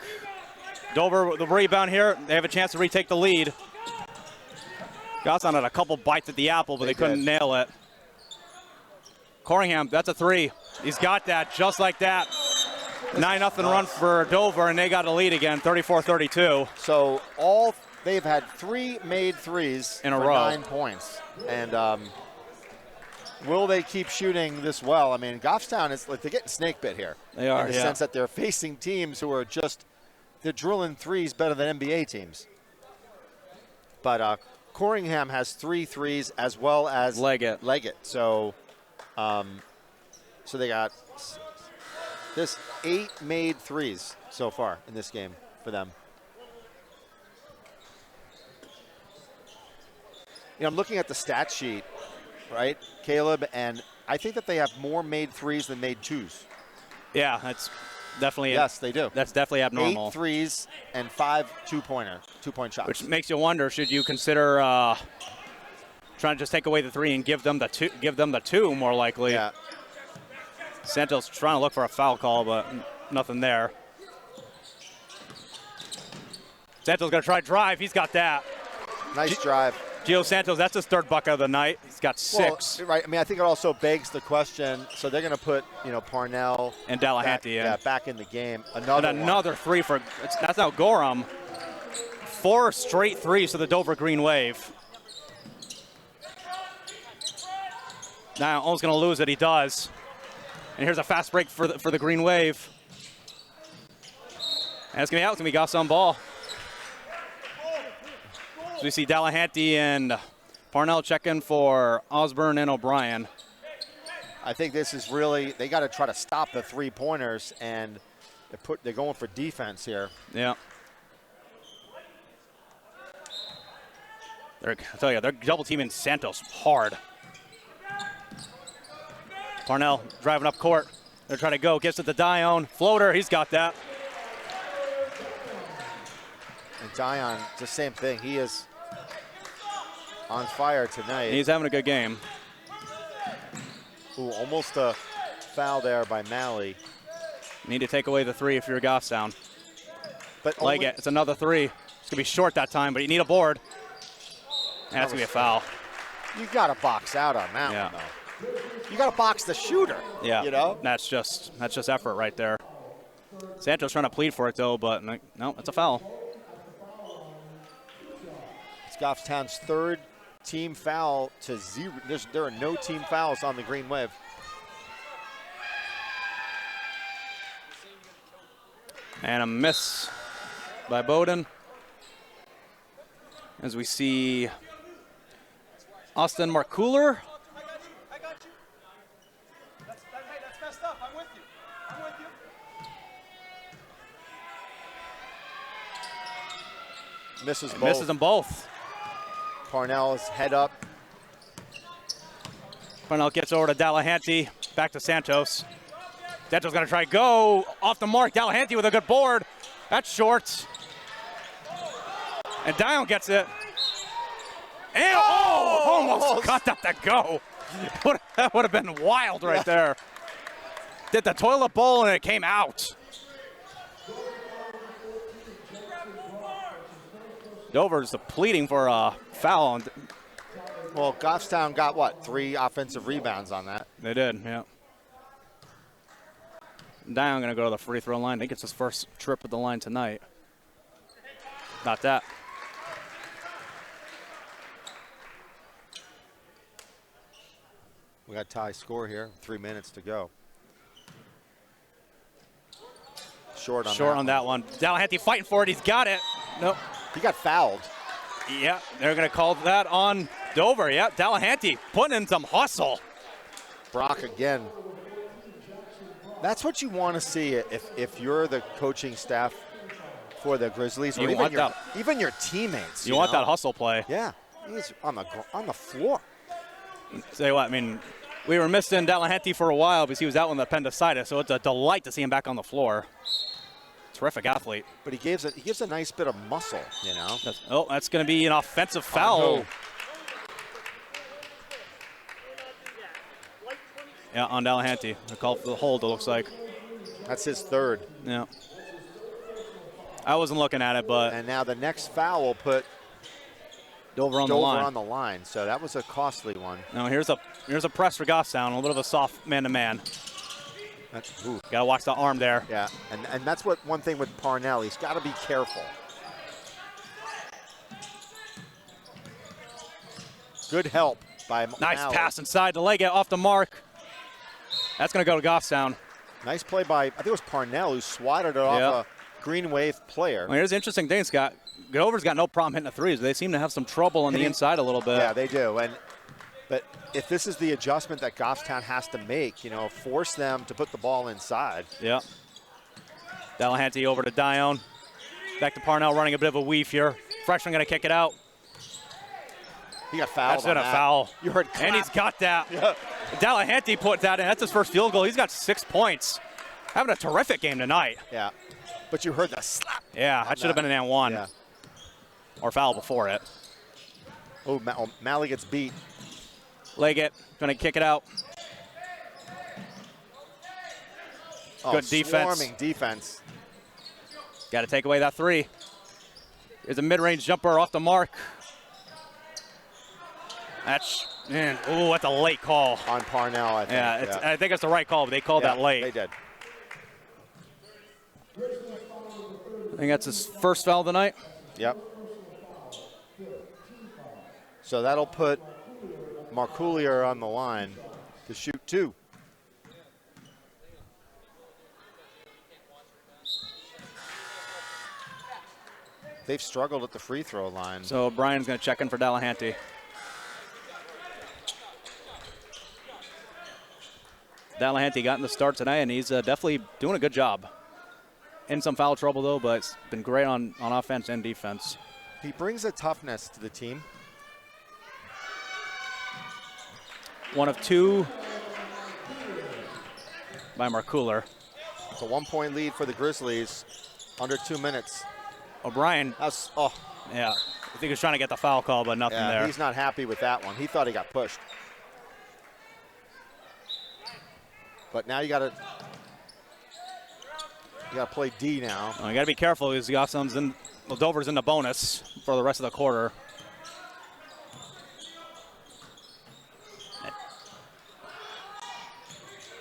Dover with the rebound here. They have a chance to retake the lead. Goffstown had a couple bites at the apple, but they couldn't nail it. Corringham, that's a three. He's got that just like that. 9-0 run for Dover, and they got a lead again, 34-32. So they've had 3 made threes in a for row. 9 points. And will they keep shooting this well? I mean, Goffstown is like they're getting snake bit here. They are, in the sense that they're facing teams who are they're drilling threes better than NBA teams. But Corringham has 3 threes as well as Leggett. So, so they got this 8 made threes so far in this game for them. You know, I'm looking at the stat sheet, right, Caleb, and I think that they have more made threes than made twos. Yeah, that's definitely Yes, they do. That's definitely abnormal. 8 threes and 5 two-point shots. Which makes you wonder, should you consider trying to just take away the three and give them the two more likely? Yeah. Santos trying to look for a foul call, but nothing there. Santos going to try drive. He's got that. Nice drive. Gio Santos, that's his 3rd bucket of the night. He's got 6. Well, right. I mean, I think it also begs the question. So they're going to put, Parnell and Delahanty back in the game. Another three for that's now Gorham. 4 straight threes to the Dover Green Wave. Now almost going to lose it. He does. And here's a fast break for the Green Wave. And it's going to be out. It's going to be Goffstown ball. So we see Delahanty and Parnell checking for Osborne and O'Brien. I think this is really, they got to try to stop the 3-pointers, and they're going for defense here. Yeah. I tell you, they're double teaming Santos hard. Parnell driving up court. They're trying to go, gets it to Dion. Floater, he's got that. And Dion, the same thing. He is on fire tonight. He's having a good game. Ooh, almost a foul there by Malley. Need to take away the three if you're a Goffstown. But Leggett, it's another three. It's going to be short that time, but you need a board. And that's going to be a foul. You got to box out on that one, though. You got to box the shooter. Yeah, you know? That's just effort right there. Santos trying to plead for it, though, but no, it's a foul. It's Goffstown's 3rd team foul to 0. There are no team fouls on the Green Wave. And a miss by Bowden. As we see Austin Markuler. Misses both. Misses them both. Parnell's head up. Parnell gets over to Delahanty. Back to Santos. Santos going to try go off the mark. Delahanty with a good board. That's short. And Dion gets it. And almost got that to go. That would have been wild right there. Did the toilet bowl and it came out. Dover's pleading for a foul. Well, Goffstown got what, 3 offensive rebounds on that? They did, yeah. Dion going to go to the free throw line. I think it's his first trip at the line tonight. Not that. We got tie score here. 3 minutes to go. Short on that one. Delahanty fighting for it. He's got it. Nope. He got fouled. Yeah, they're going to call that on Dover. Yeah, Delahanty putting in some hustle. Brock again. That's what you want to see if you're the coaching staff for the Grizzlies, or even your teammates. You want that hustle play. Yeah, he's on the floor. Say what, I mean, we were missing Delahanty for a while because he was out with appendicitis, so it's a delight to see him back on the floor. Terrific athlete. But he gives a nice bit of muscle, you know. That's going to be an offensive foul. Yeah, on Delahanty. The call for the hold, it looks like. That's his third. Yeah. I wasn't looking at it, but. And now the next foul will put Dover on the line. So that was a costly one. Now here's a press for Goffstown, a little bit of a soft man-to-man. Got to watch the arm there. Yeah, and that's one thing with Parnell. He's got to be careful. Good help by Nice Malley. pass inside to Leggett off the mark. That's going to go to Goffstown. Nice play by, I think it was Parnell, who swatted it off a Green Wave player. Well, here's the interesting thing, Scott. Dover's got no problem hitting the threes. They seem to have some trouble on the inside a little bit. Yeah, they do. But if this is the adjustment that Goffstown has to make, force them to put the ball inside. Yeah. Delahanty over to Dion. Back to Parnell running a bit of a weave here. Freshman going to kick it out. He got fouled. That's been a foul. You heard clap. And he's got that. Yeah. Delahanty put that in. That's his first field goal. He's got 6 points. Having a terrific game tonight. Yeah. But you heard the slap. Yeah, that should have been an and one. Yeah. Or foul before it. Oh, Malley gets beat. Leggett going to kick it out. Good defense. Swarming defense. Got to take away that three. Here's a mid-range jumper off the mark. That's a late call. On Parnell, I think. Yeah, I think it's the right call, but they called that late. They did. I think that's his first foul of the night. Yep. So that'll put Markulier on the line to shoot 2. They've struggled at the free throw line. So Brian's going to check in for Delahanty. Delahanty got in the start tonight, and he's definitely doing a good job. In some foul trouble, though, but it's been great on offense and defense. He brings a toughness to the team. One of 2 by Markuler. It's a 1-point lead for the Grizzlies. Under 2 minutes. O'Brien. Yeah, I think he was trying to get the foul call, but nothing there. He's not happy with that one. He thought he got pushed. But now you got to play D now. You got to be careful because Dover's in the bonus for the rest of the quarter.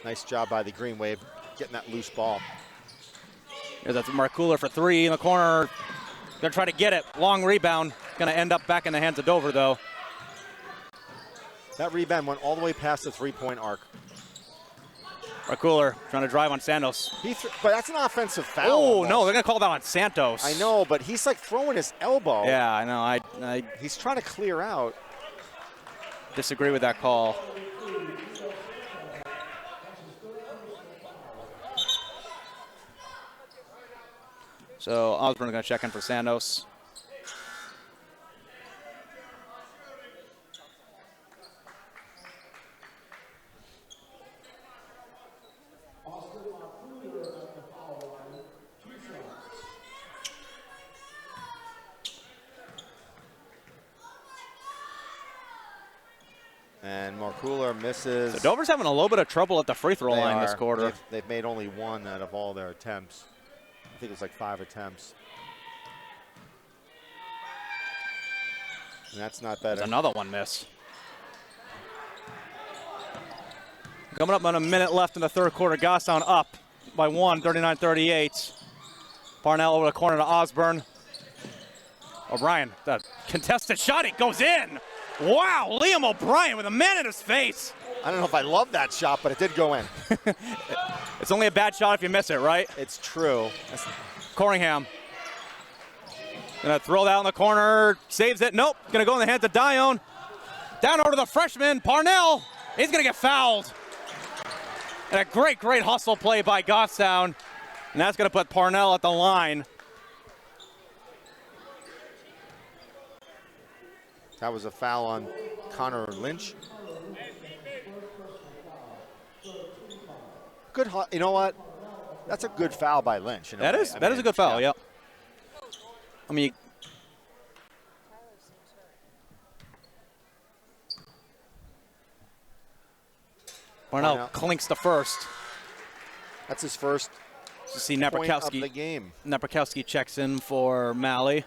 Nice job by the Green Wave getting that loose ball. Here's that Markuler for 3 in the corner. Gonna try to get it. Long rebound. Gonna end up back in the hands of Dover, though. That rebound went all the way past the 3-point arc. Cooler trying to drive on Santos. But that's an offensive foul. Oh, almost. no, they're going to call that on Santos. I know, but he's like throwing his elbow. Yeah, I know. He's trying to clear out. Disagree with that call. So Osborne going to check in for Santos. And Marcouler misses. So Dover's having a little bit of trouble at the free throw They line are. this quarter. They've made only one out of all their attempts. I think it was like 5 attempts. And that's not better. There's another one miss. Coming up on a minute left in the third quarter. Goffstown up by 1, 39-38. Parnell over the corner to Osborne. O'Brien, the contested shot, it goes in. Wow, Liam O'Brien with a man in his face. I don't know if I love that shot, but it did go in. It's only a bad shot if you miss it, right? It's true. Corringham. Gonna throw that in the corner, saves it. Nope, gonna go in the hands of Dione. Down over to the freshman, Parnell. He's gonna get fouled. And a great hustle play by Goffstown. And that's gonna put Parnell at the line. That was a foul on Connor Lynch. Good, you know what? That's a good foul by Lynch. That is a good foul, yep. I mean, Parnell clinks the first. That's his first You see point of Napierkowski. the game. Napierkowski checks in for Malley.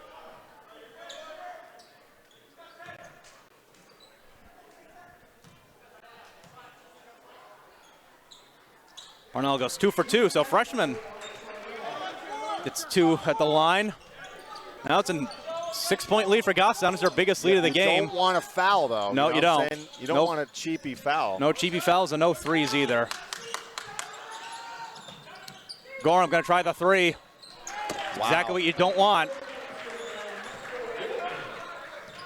Parnell goes 2 for 2, so freshman gets 2 at the line. Now it's a 6-point lead for Goffstown. It's their biggest lead of the game. You don't want to foul, though. No, you don't. You don't want a cheapy foul. No cheapy fouls and no threes either. Gorham going to try the 3. Wow. Exactly what you don't want.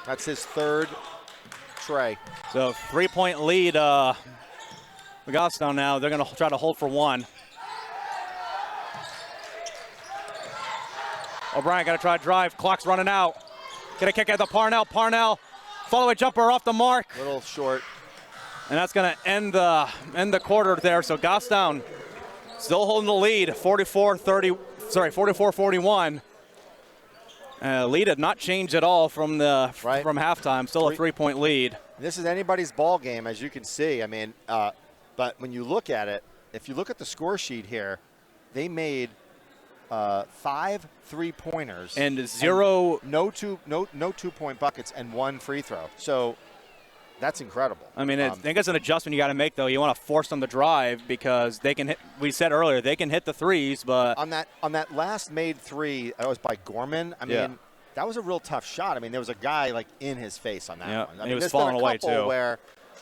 That's his third tray. So 3-point lead for Goffstown now. They're going to try to hold for 1. O'Brien got to try to drive. Clock's running out. Going to kick out to Parnell. Parnell, follow-away jumper off the mark. A little short. And that's going to end the quarter there. So Goffstown still holding the lead, 44-41. Lead had not changed at all from halftime. Still a 3-point lead. This is anybody's ball game, as you can see. I mean, but when you look at it, if you look at the score sheet here, they made 5 3-pointers and 0 no 2-point buckets and 1 free throw. So that's incredible. I mean, I think it's an adjustment you got to make, though. You want to force them to drive because they can hit. We said earlier they can hit the threes, but on that last made 3, that was by Gorman. I mean, that was a real tough shot. I mean, there was a guy like in his face on that one. I mean, he was falling away too. Where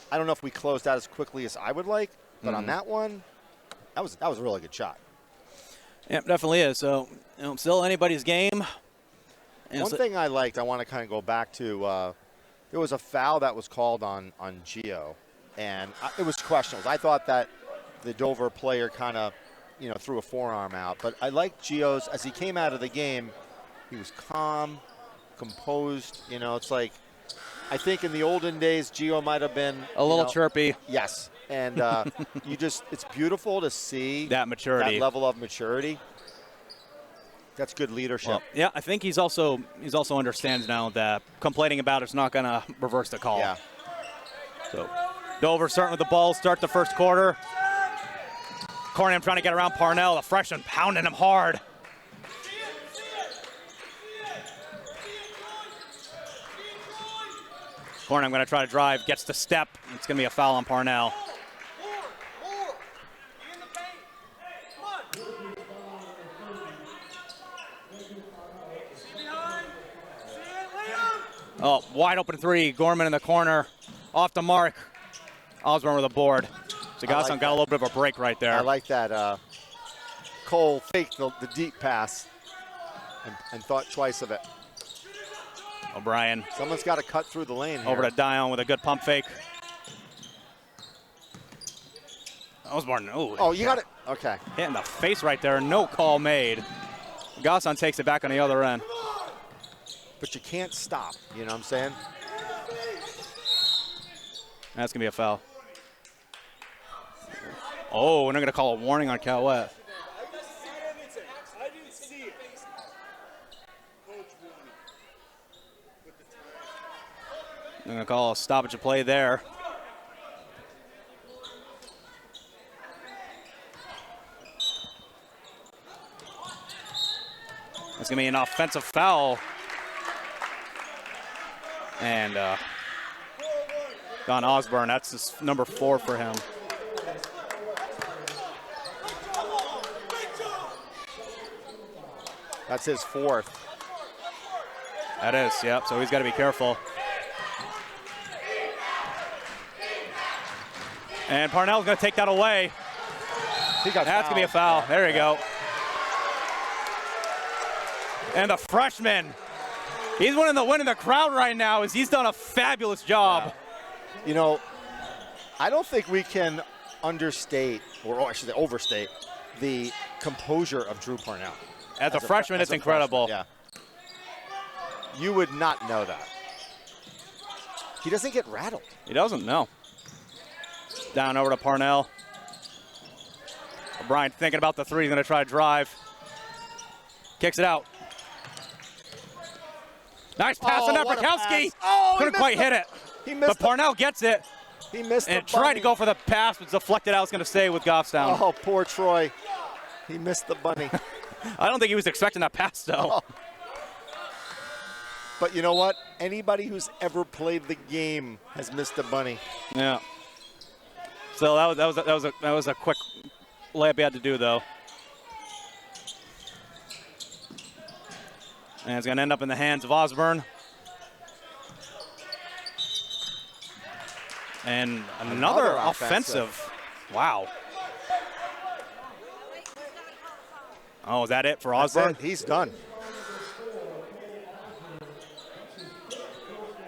I don't know if we closed out as quickly as I would like, but on that one, that was a really good shot. Yeah, definitely is. So, still anybody's game. One thing I liked, I want to kind of go back to, there was a foul that was called on Gio, and it was questionable. I thought that the Dover player kind of, threw a forearm out. But I liked Gio's, as he came out of the game, he was calm, composed. It's like, I think in the olden days, Gio might have been a little chirpy. Yes. And it's beautiful to see that maturity, that level of maturity. That's good leadership. Well, yeah, I think he's also understands now that complaining about it's not going to reverse the call. Yeah. So Dover starting with the ball, start the first quarter. Corringham trying to get around Parnell, the freshman pounding him hard. Corringham going to try to drive, gets the step. It's going to be a foul on Parnell. Wide open 3. Gorman in the corner. Off the mark. Osborne with a board. So Goffstown got a little bit of a break right there. I like that. Cole faked the deep pass and thought twice of it. O'Brien. Someone's got to cut through the lane here. Over to Dion with a good pump fake. Osborne, oh, you got it. Okay. Hit in the face right there. No call made. Goffstown takes it back on the other end. But you can't stop. You know what I'm saying? That's going to be a foul. Oh, and they're going to call a warning on Cowett. They're going to call a stoppage of play there. It's going to be an offensive foul. And Don Osborne, that's just number 4 for him. That's his 4th. That is, yep, so he's got to be careful. And Parnell's going to take that away. That's going to be a foul. There you go. And the freshman, he's winning the crowd right now as he's done a fabulous job. Yeah. You know, I don't think we can understate, or I should say overstate, the composure of Drew Parnell. As a freshman, it's incredible. Yeah. You would not know that. He doesn't get rattled. He doesn't, no. Down over to Parnell. O'Brien thinking about the 3, he's going to try to drive. Kicks it out. Nice pass on Naprakowski. Couldn't quite hit it. He missed but Parnell gets it. He missed and tried to go for the pass, but deflected out. It's going to stay with Goffstown. Oh, poor Troy. He missed the bunny. I don't think he was expecting that pass, though. Oh. But you know what? Anybody who's ever played the game has missed a bunny. Yeah. So that was a quick layup he had to do, though. And it's going to end up in the hands of Osborne. And another offensive. Wow. Oh, is that it for Osborne? That's it. He's done.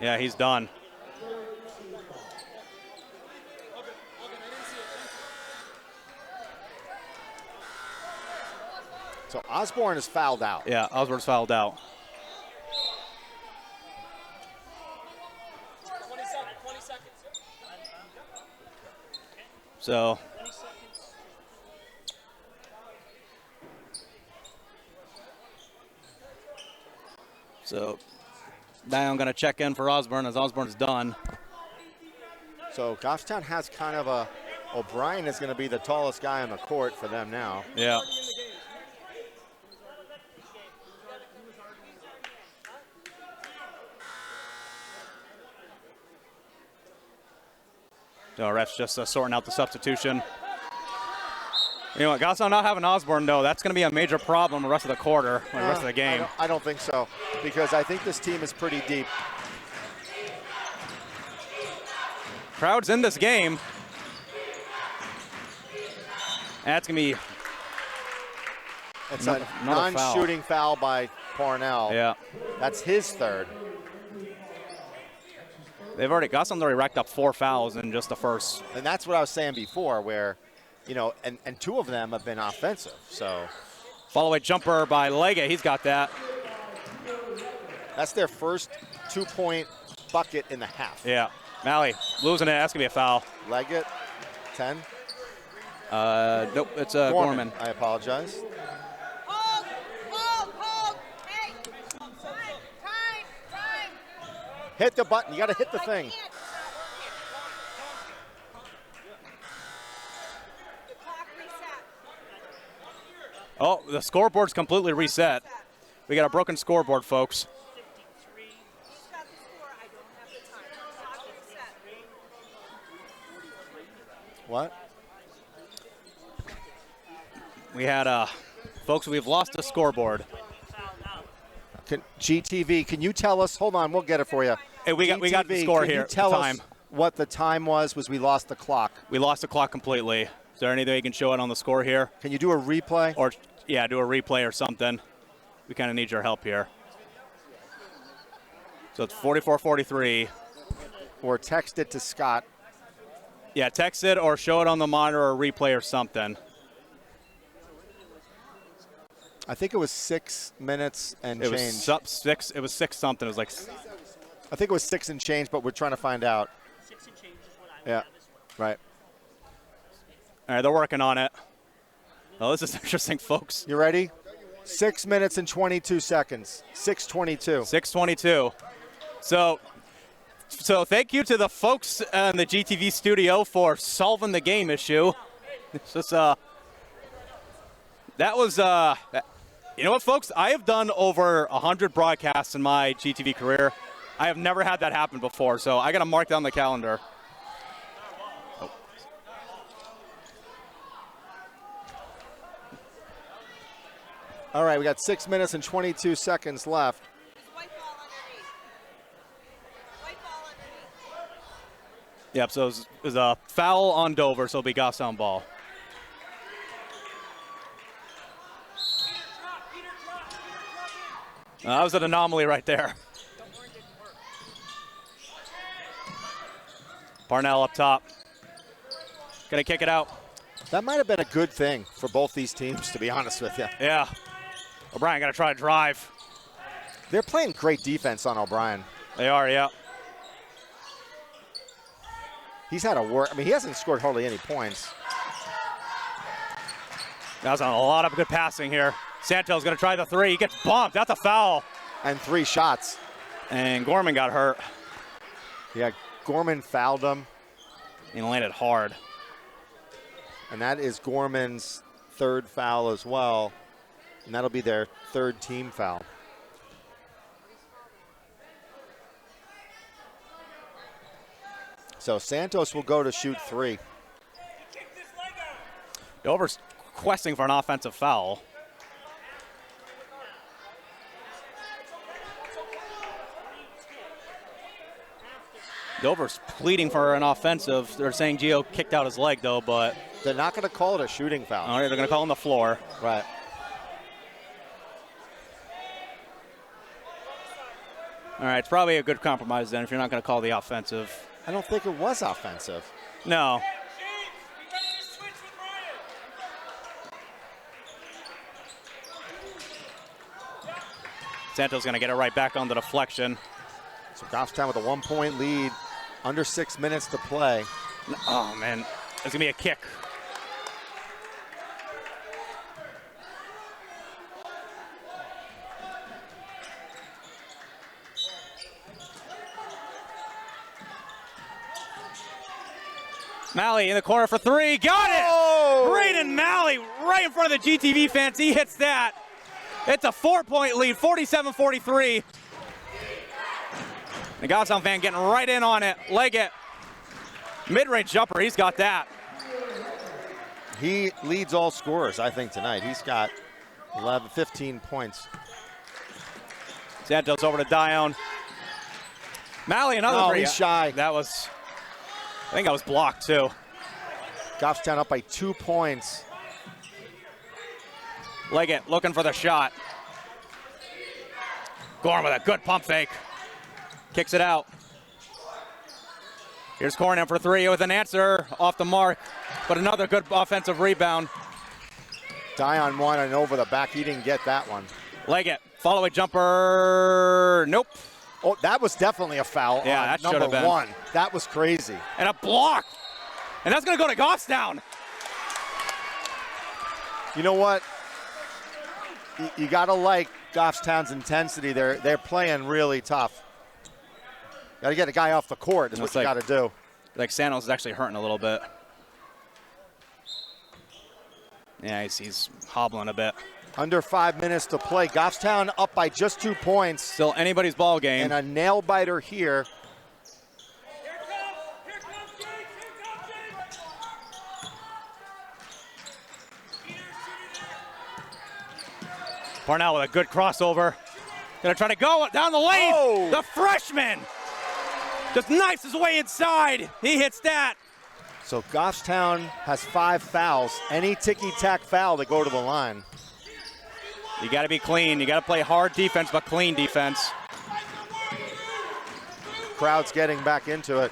Yeah, he's done. So Osborne is fouled out. Yeah, Osborne's fouled out. 20 seconds. So now I'm going to check in for Osborne as Osborne's done. So Goffstown has kind of a, O'Brien is going to be the tallest guy on the court for them now. Yeah. So ref's just sorting out the substitution. You know what, Goffstown not having Osborne, though, that's going to be a major problem the rest of the quarter, the rest of the game. I don't think so, because I think this team is pretty deep. Crowd's in this game. That's going to be It's a non-shooting foul by Parnell. Yeah. That's his 3rd. Goffstown's already racked up 4 fouls in just the first. And that's what I was saying before, where, you know, and 2 of them have been offensive, so. Follow-away jumper by Leggett, he's got that. That's their first 2-point bucket in the half. Yeah, Malley losing it, that's gonna be a foul. Leggett, 10. Nope, it's Gorman. I apologize. Hey, time. Hit the button, you gotta hit the thing. Oh, the scoreboard's completely reset. We got a broken scoreboard, folks. What? We had, folks, we've lost the scoreboard. GTV, can you tell us? Hold on, we'll get it for you. Hey, we got the score here. Tell time. us what the time was we lost the clock. We lost the clock completely. Is there anything you can show it on the score here? Can you do a replay? Or, yeah, do a replay or something. We kind of need your help here. So it's 44-43. Or text it to Scott. Yeah, text it or show it on the monitor or replay or something. I think it was 6 minutes and change. It was six something. It was like. I think it was 6 and change, but we're trying to find out. 6 and change is what I have. Yeah, right. All right, they're working on it. Oh, this is interesting, folks. You ready? 6 minutes and 22 seconds. 6:22. 6:22. So thank you to the folks in the GTV studio for solving the game issue. It's just that was you know what, folks? I have done over 100 broadcasts in my GTV career. I have never had that happen before, so I got to mark down the calendar. Oh. All right, we got 6 minutes and 22 seconds left. Yep, so it was a foul on Dover, so it'll be Goffstown ball. That was an anomaly right there. Parnell up top. Gonna kick it out. That might have been a good thing for both these teams, to be honest with you. Yeah. O'Brien gotta try to drive. They're playing great defense on O'Brien. They are, yeah. He's had a work. I mean, he hasn't scored hardly any points. That was a lot of good passing here. Santos gonna try the three. He gets bumped. That's a foul. And 3 shots. And Gorman got hurt. Yeah, Gorman fouled him. And landed hard. And that is Gorman's 3rd foul as well. And that'll be their 3rd team foul. So Santos will go to shoot 3. Dover's questing for an offensive foul. Dover's pleading for an offensive. They're saying Gio kicked out his leg, though, but they're not going to call it a shooting foul. All right, they're going to call on the floor. Right. All right, it's probably a good compromise then if you're not going to call the offensive. I don't think it was offensive. No. Santos going to get it right back on the deflection. So Goffstown with a 1-point lead. Under 6 minutes to play. Oh, man. It's going to be a kick. Malley in the corner for 3. Got it! Oh! Braden Malley right in front of the GTV fans. He hits that. It's a 4-point lead, 47-43. The Goffstown fan getting right in on it. Leg it. Mid-range jumper, he's got that. He leads all scorers, I think, tonight. He's got 15 points. Santos over to Dion. Malley, another three. He's shy. I think that was blocked, too. Goffstown up by 2 points. Leggett looking for the shot. Gorman with a good pump fake. Kicks it out. Here's Cornham for 3 with an answer off the mark, but another good offensive rebound. Dion won and over the back. He didn't get that one. Leggett, follow-away jumper. Nope. Oh, that was definitely a foul. Yeah, on that should have number been. 1. That was crazy. And a block. And that's going to go to Goffstown. You know what? You got to like Goffstown's intensity. They're playing really tough. Got to get a guy off the court is what you got to do. Like Santos is actually hurting a little bit. Yeah, he's hobbling a bit. Under 5 minutes to play. Goffstown up by just 2 points. Still anybody's ball game. And a nail biter here. Parnell with a good crossover. Gonna try to go down the lane. Oh. The freshman. just knifes his way inside. He hits that. So Goffstown has 5 fouls. Any ticky-tack foul, they go to the line. You got to be clean. You got to play hard defense, but clean defense. Crowd's getting back into it.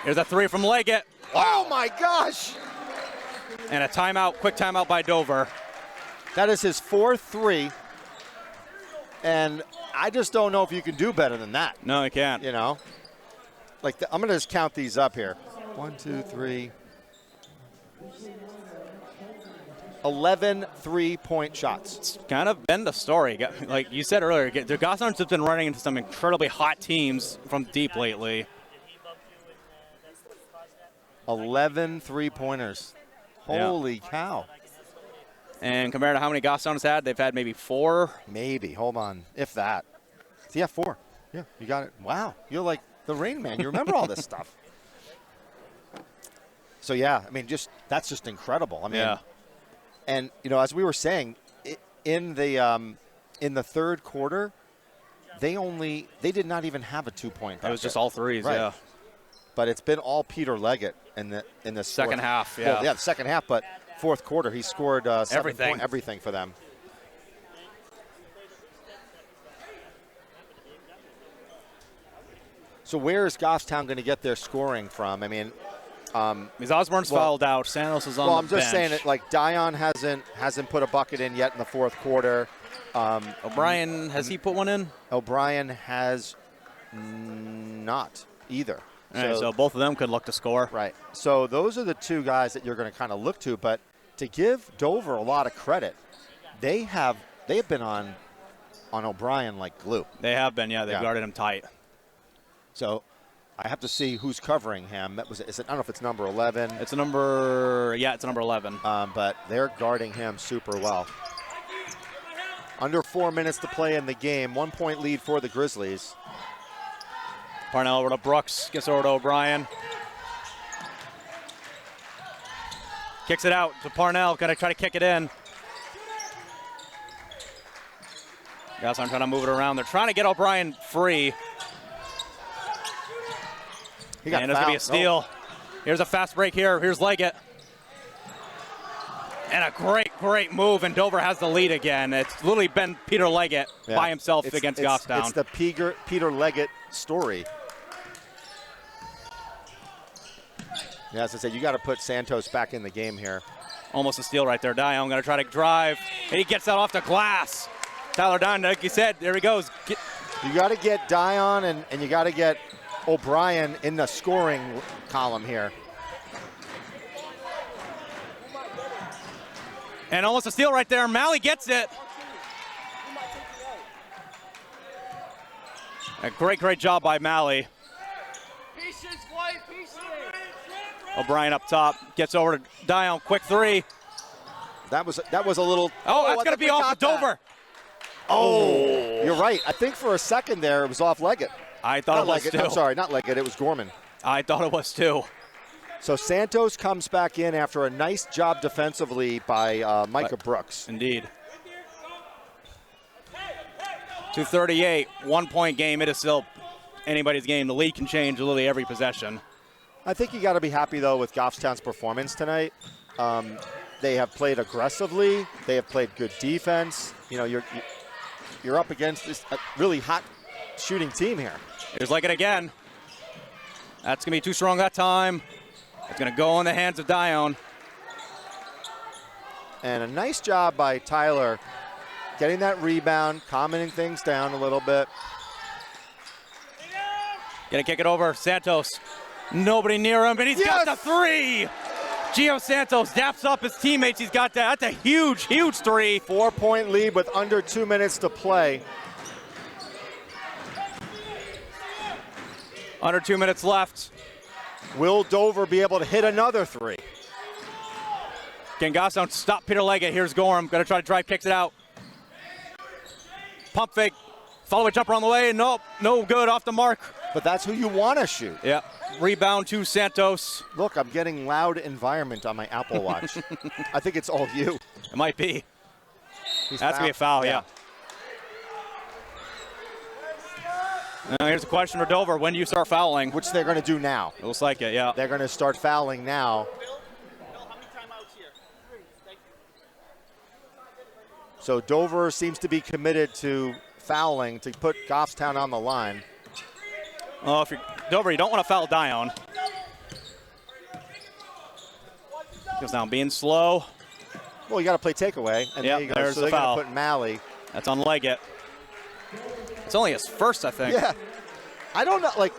Here's a 3 from Leggett. Oh my gosh! And a timeout, quick timeout by Dover. That is his 4th 3. And I just don't know if you can do better than that. No, you can't. You know? Like, I'm going to just count these up here. 1, 2, 3. 11 3-point shots. It's kind of been the story. Like you said earlier, the Goffstown's have been running into some incredibly hot teams from deep lately. 11 3-pointers. Holy cow. And compared to how many Goffstown has had, they've had maybe 4. Maybe. Hold on. If that. Yeah, 4. Yeah, you got it. Wow. You're like the Rain Man. You remember all this stuff. So, yeah, I mean, that's just incredible. I mean, yeah. And, you know, as we were saying, in the third quarter, they did not even have a 2-point. It was just all threes, right. Yeah. But it's been all Peter Leggett in the second half. Yeah. Well, yeah, the second half, but fourth quarter he scored everything for them. So where is Goffstown going to get their scoring from? I mean, because Osborne's fouled out. Santos is on the bench. Well, I'm just saying it. Like Dion hasn't put a bucket in yet in the fourth quarter. O'Brien, has he put one in? O'Brien has not either. All right, so both of them could look to score. Right. So those are the 2 guys that you're going to kind of look to. But to give Dover a lot of credit, they have been on O'Brien like glue. They have been, yeah. They've guarded him tight. So I have to see who's covering him. I don't know if it's number 11. It's number 11. But they're guarding him super well. Under 4 minutes to play in the game. 1-point lead for the Grizzlies. Parnell over to Brooks, gets over to O'Brien. Kicks it out to Parnell, gonna try to kick it in. Goffstown trying to move it around. They're trying to get O'Brien free. And there's gonna be a steal. Here's a fast break here. Here's Leggett. And a great move, and Dover has the lead again. It's literally been Peter Leggett by himself against Goffstown. It's the Peter Leggett story. Yeah, as I said, you got to put Santos back in the game here. Almost a steal right there. Dion going to try to drive, and he gets that off the glass. Tyler Dion, like you said, there he goes. You got to get Dion and you got to get O'Brien in the scoring column here. And almost a steal right there. Malley gets it. A great job by Malley. O'Brien up top, gets over to Dion, quick 3. That was a little. Oh, that's going to be off of Dover. Oh, you're right. I think for a second there it was off Leggett. I thought it was too. I'm sorry, not Leggett. It was Gorman. I thought it was too. So Santos comes back in after a nice job defensively by Micah Brooks. Indeed. 2:38, 1-point game. It is still anybody's game. The lead can change literally every possession. I think you got to be happy, though, with Goffstown's performance tonight. They have played aggressively. They have played good defense. You know, you're up against this really hot shooting team here. Here's Leggett again. That's going to be too strong that time. It's going to go in the hands of Dion. And a nice job by Tyler getting that rebound, calming things down a little bit. Going to kick it over. Santos. Nobody near him, and he's got the 3. Gio Santos daps up his teammates. He's got that. That's a huge 3. 4-point lead with under 2 minutes to play. Under 2 minutes left. Will Dover be able to hit another 3? Can Goffstown stop Peter Leggett? Here's Gorham. Going to try to drive, kicks it out. Pump fake. Follow-away jumper on the way. Nope, no good, off the mark. But that's who you want to shoot. Yeah. Rebound to Santos. Look, I'm getting loud environment on my Apple Watch. I think it's all you. It might be. That's going to be a foul, yeah. Now here's a question for Dover. When do you start fouling? Which they're going to do now. It looks like it, yeah. They're going to start fouling now. So Dover seems to be committed to fouling to put Goffstown on the line. Oh, if you're Dover, you don't want to foul Dion. Goes down being slow. Well, you got to play takeaway. And Yep, there you go. there's So the they're foul. going to put Malley. That's on Leggett. It's only his first, I think. Yeah. I don't know. Like,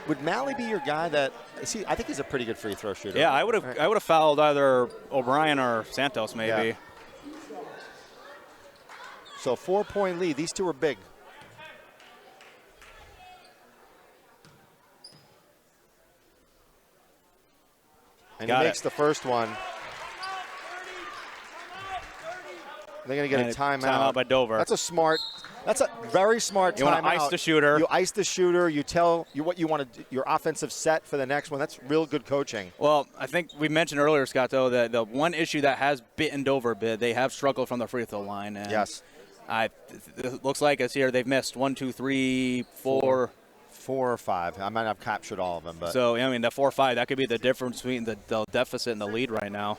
would Malley be your guy that? See, I think he's a pretty good free throw shooter. Yeah, I would have fouled either O'Brien or Santos maybe. Yeah. So 4-point lead. These two are big. And Got he makes it. the first one. They're going to get And a timeout. timeout by Dover. That's a very smart timeout. You want to ice the shooter. You ice the shooter. You tell you what you want to do, your offensive set for the next one. That's real good coaching. Well, I think we mentioned earlier, Scott, though, that the one issue that has bitten Dover a bit, they have struggled from the free throw line. And Yes. it looks like it's here. They've missed 1, 2, 3, 4. 4 or 5. I might not have captured all of them, but So, I mean, the 4 or 5, that could be the difference between the deficit and the lead right now.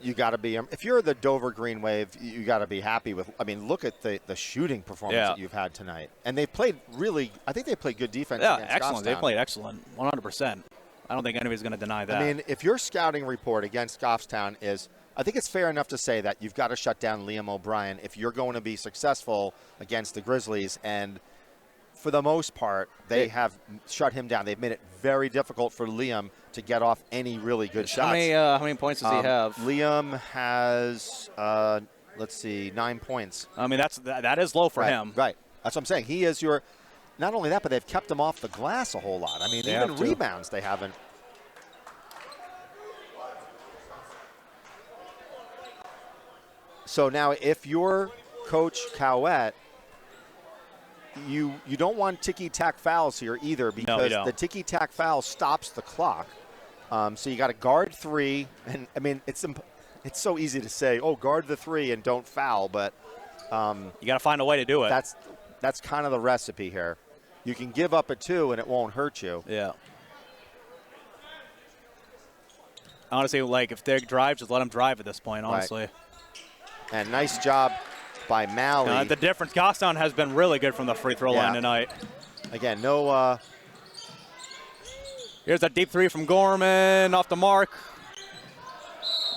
you got to be. If you're the Dover Green Wave, you got to be happy with. I mean, look at the shooting performance Yeah. that you've had tonight, and they played really. I think they played good defense. Yeah, against excellent. They Goffstown. played excellent, 100%. I don't think anybody's going to deny that. I mean, if your scouting report against Goffstown is, I think it's fair enough to say that you've got to shut down Liam O'Brien if you're going to be successful against the Grizzlies. And for the most part, they have shut him down. They've made it very difficult for Liam to get off any really good shots. How many points does he have? Liam has, let's see, 9 points. I mean, that is low for Right, him. Right. That's what I'm saying. He is your. Not only that, but they've kept him off the glass a whole lot. I mean, They even have to. rebounds they haven't. So now, if you're Coach Cowett, you don't want ticky-tack fouls here either, because don't. the ticky-tack foul stops the clock. So you got to guard 3, and I mean it's so easy to say, oh, guard the 3 and don't foul, but you got to find a way to do it. That's kind of the recipe here. You can give up a 2 and it won't hurt you. Yeah. Honestly, like if they drive, just let them drive at this point. Honestly. Right. And nice job by Malley. The difference, Goffstown has been really good from the free throw line tonight. Again, no. Here's a deep 3 from Gorman off the mark.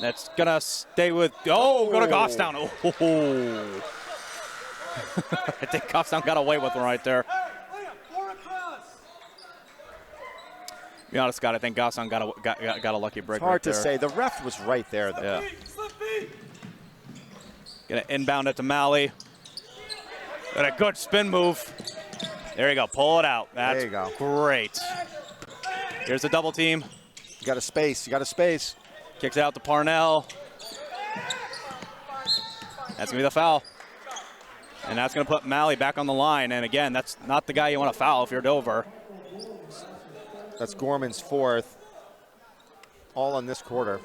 That's gonna stay with. Go to Goffstown. Oh. I think Goffstown got away with one right there. To be honest, Scott, I think Goffstown got a lucky break. It's hard right to there. say. The ref was right there, though. Yeah. Gonna inbound it to Malley. Got a good spin move. There you go. Pull it out. That's There you go. great. Here's the double team. You got a space. Kicks it out to Parnell. That's going to be the foul. And that's going to put Malley back on the line. And again, that's not the guy you want to foul if you're Dover. That's Gorman's 4th. All in this quarter.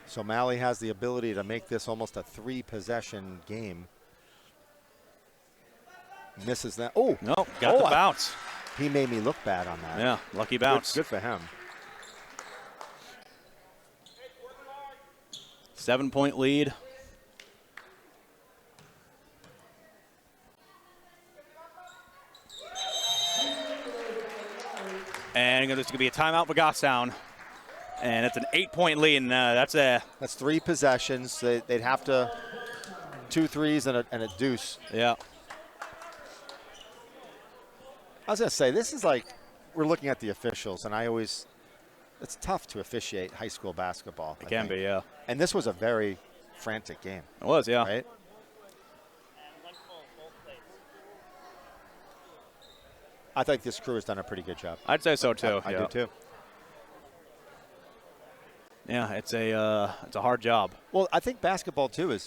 So Malley has the ability to make this almost a 3-possession game. Misses that. Oh. No, got the bounce. He made me look bad on that. Yeah, lucky bounce. Good for him. 7-point lead. And there's going to be a timeout for Goffstown. And it's an 8-point lead, and that's 3 possessions. They'd have to 2 threes and a deuce. Yeah. I was going to say, this is like, we're looking at the officials, and it's tough to officiate high school basketball. It can be, yeah. And this was a very frantic game. It was, yeah. Right? I think this crew has done a pretty good job. I'd say so, too. I do, too. Yeah, it's a hard job. Well, I think basketball too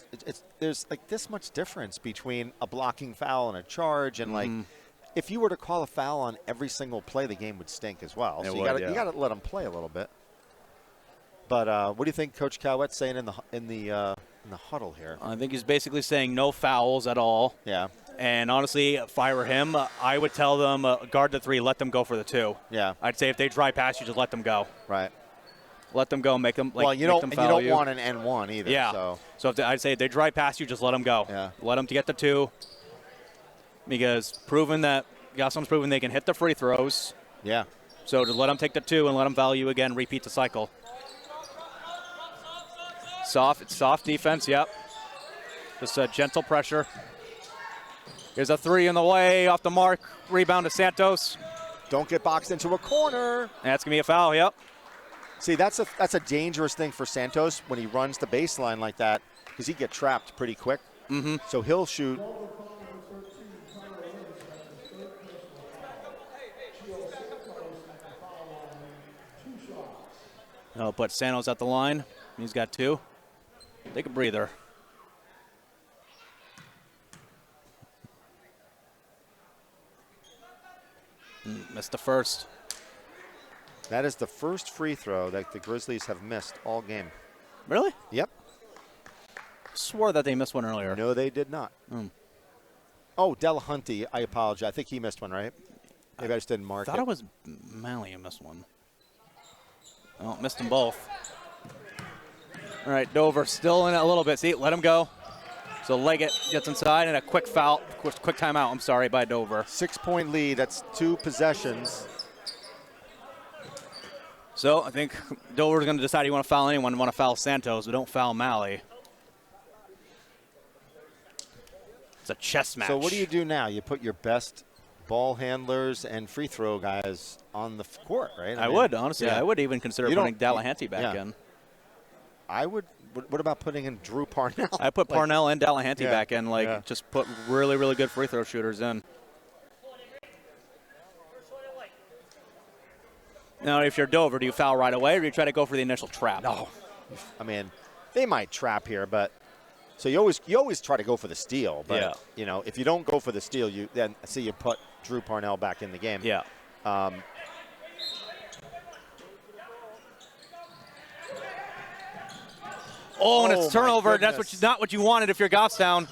there's like this much difference between a blocking foul and a charge, and like if you were to call a foul on every single play, the game would stink as well. So you got to let them play a little bit. But what do you think Coach Cowett's saying in the in the huddle here? I think he's basically saying no fouls at all. Yeah. And honestly, if I were him, I would tell them guard the 3, let them go for the 2. Yeah. I'd say if they drive past you, just let them go. Right. Let them go, make them like. Well, you make don't them foul want an N1 either. Yeah. So if I'd say if they drive past you, just let them go. Yeah. Let them to get the 2. Because Goffstown's proven they can hit the free throws. Yeah. So just let them take the 2 and let them foul you again. Repeat the cycle. Soft defense. Yep. Just a gentle pressure. Here's a 3 in the way, off the mark. Rebound to Santos. Don't get boxed into a corner. That's gonna be a foul. Yep. See, that's a dangerous thing for Santos when he runs the baseline like that, because he get trapped pretty quick. Mm-hmm. So he'll shoot. I'll put Santos at the line. He's got 2. Take a breather. Missed the first. That is the first free throw that the Grizzlies have missed all game. Really? Yep. Swore that they missed one earlier. No, they did not. Oh, Delahunty, I apologize. I think he missed one, right? Maybe I just didn't mark it. I thought it was Malley who missed one. Oh, missed them both. All right, Dover still in it a little bit. See, let him go. So Leggett gets inside and a quick foul, quick timeout, I'm sorry, by Dover. 6-point lead, that's 2 possessions. So I think Dover's going to decide you want to foul anyone, you want to foul Santos, but don't foul Malley. It's a chess match. So what do you do now? You put your best ball handlers and free throw guys on the court, right? I would, honestly. Yeah. I would even consider putting Delahanty back in. I would. What about putting in Drew Parnell? I put Parnell and Delahanty Yeah, back in, like yeah. just put really, really good free throw shooters in. Now, if you're Dover, do you foul right away or do you try to go for the initial trap? No. I mean, they might trap here, but so you always try to go for the steal. But Yeah. you know, if you don't go for the steal, you put Drew Parnell back in the game. Yeah. And it's turnover. That's not what you wanted if you're Goffstown.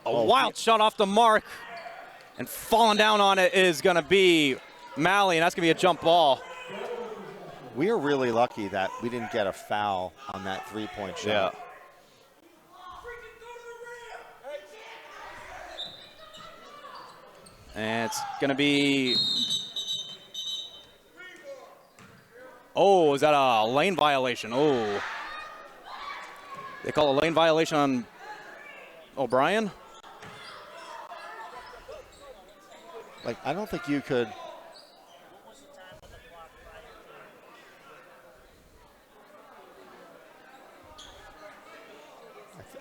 A wild shot off the mark, and falling down on it is going to be Malley, and that's going to be a jump ball. We are really lucky that we didn't get a foul on that three-point shot. Yeah. And it's going to be... Oh, is that a lane violation? Oh. They call a lane violation on O'Brien? Like, I don't think you could...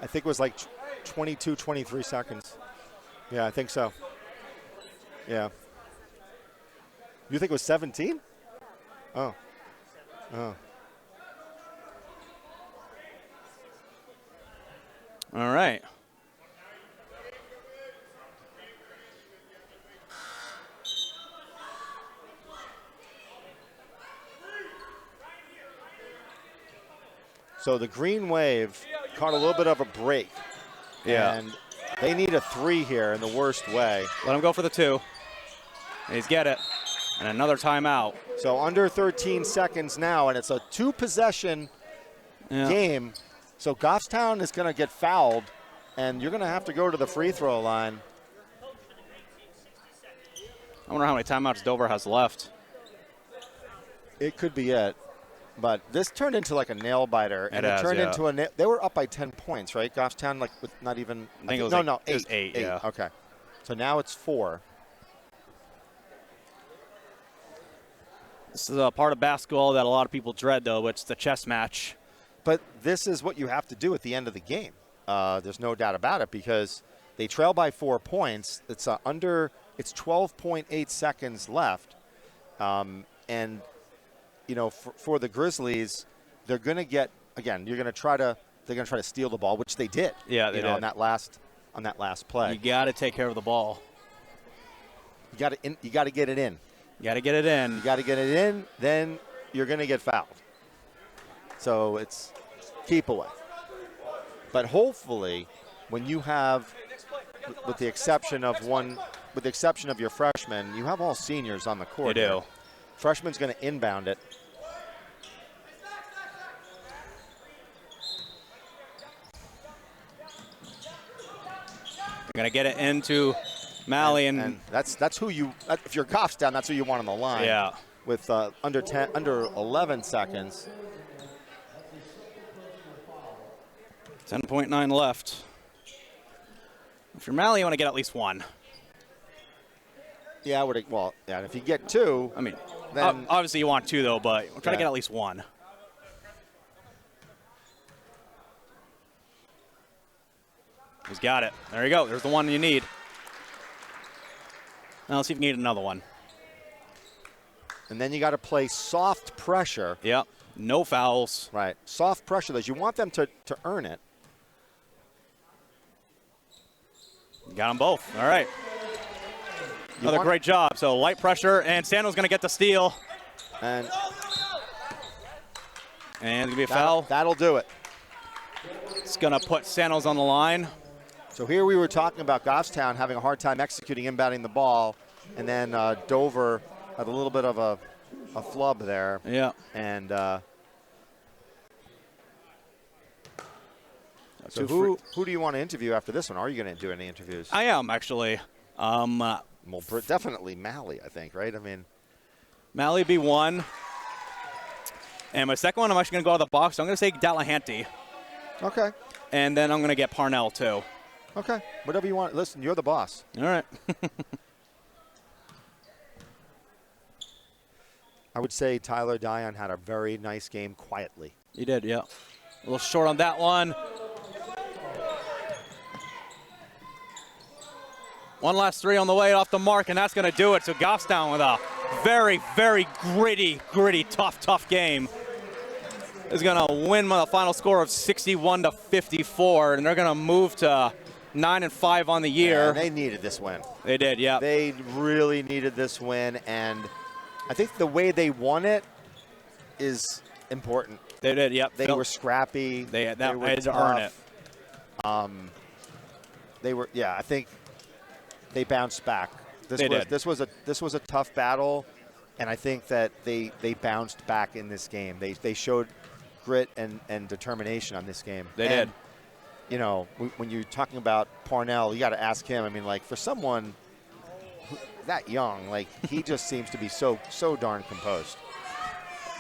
I think it was like 22, 23 seconds. Yeah, I think so. Yeah. You think it was 17? Oh. Oh. All right. So the Green Wave caught a little bit of a break. Yeah. And they need a 3 here in the worst way. Let him go for the 2. He's get it. And another timeout. So under 13 seconds now, and it's a 2-possession game. So Goffstown is going to get fouled, and you're going to have to go to the free throw line. I wonder how many timeouts Dover has left. It could be it. But this turned into like a nail biter, and it turned into a. They were up by 10 points, right? Goffstown, like with not even. I think it was no, eight. no, 8. It was 8. Yeah. Okay. So now it's 4. This is a part of basketball that a lot of people dread, though. It's the chess match. But this is what you have to do at the end of the game. There's no doubt about it, because they trail by 4 points. It's It's 12.8 seconds left, and you know, for the Grizzlies, they're going to get again. They're going to try to steal the ball, which they did. Yeah, they did on that last play. You got to take care of the ball. You got to get it in. You got to get it in. You got to get it in, then you're going to get fouled. So it's keep away. But hopefully, when you have, with the exception of your freshmen, you have all seniors on the court. You do. Freshman's going to inbound it. You're going to get it into Malley, and that's who you. If you're Goffstown, that's who you want on the line. Yeah. With under 11 seconds. 10.9 left. If you're Malley, you want to get at least one. Yeah, I would. Well, yeah. If you get two, I mean, then obviously you want two though, but we're trying to get at least one. He's got it. There you go. There's the one you need. Now let's see if you need another one. And then you got to play soft pressure. Yep. No fouls. Right. Soft pressure. Those you want them to earn it. Got them both. All right. Another great job. So light pressure, and Sando's going to get the steal. And it's going to be a foul. That'll do it. It's going to put Sandoz on the line. So here we were talking about Goffstown having a hard time executing inbounding the ball, and then Dover had a little bit of a flub there. Yeah. And so who do you want to interview after this one? Are you going to do any interviews? I am, actually. Well, definitely Malley, I think, right? I mean, Malley be one. And my second one, I'm actually going to go out of the box. So I'm going to say Delahanty. Okay. And then I'm going to get Parnell, too. Okay. Whatever you want. Listen, you're the boss. All right. I would say Tyler Dion had a very nice game quietly. He did, yeah. A little short on that one. One last three on the way off the mark, and that's going to do it. So Goffstown with a very, very gritty, tough game. Is going to win by the final score of 61-54, and they're going to move to 9-5 on the year. Yeah, they needed this win. They did, yeah. They really needed this win, and I think the way they won it is important. They did, yep. They were scrappy. They were had to earn it. They were, I think they bounced back. This was a tough battle, and I think that they bounced back in this game. They showed grit and determination on this game. They did. You know, when you're talking about Parnell, you got to ask him. I mean, like, for someone that young, like, he just seems to be so darn composed.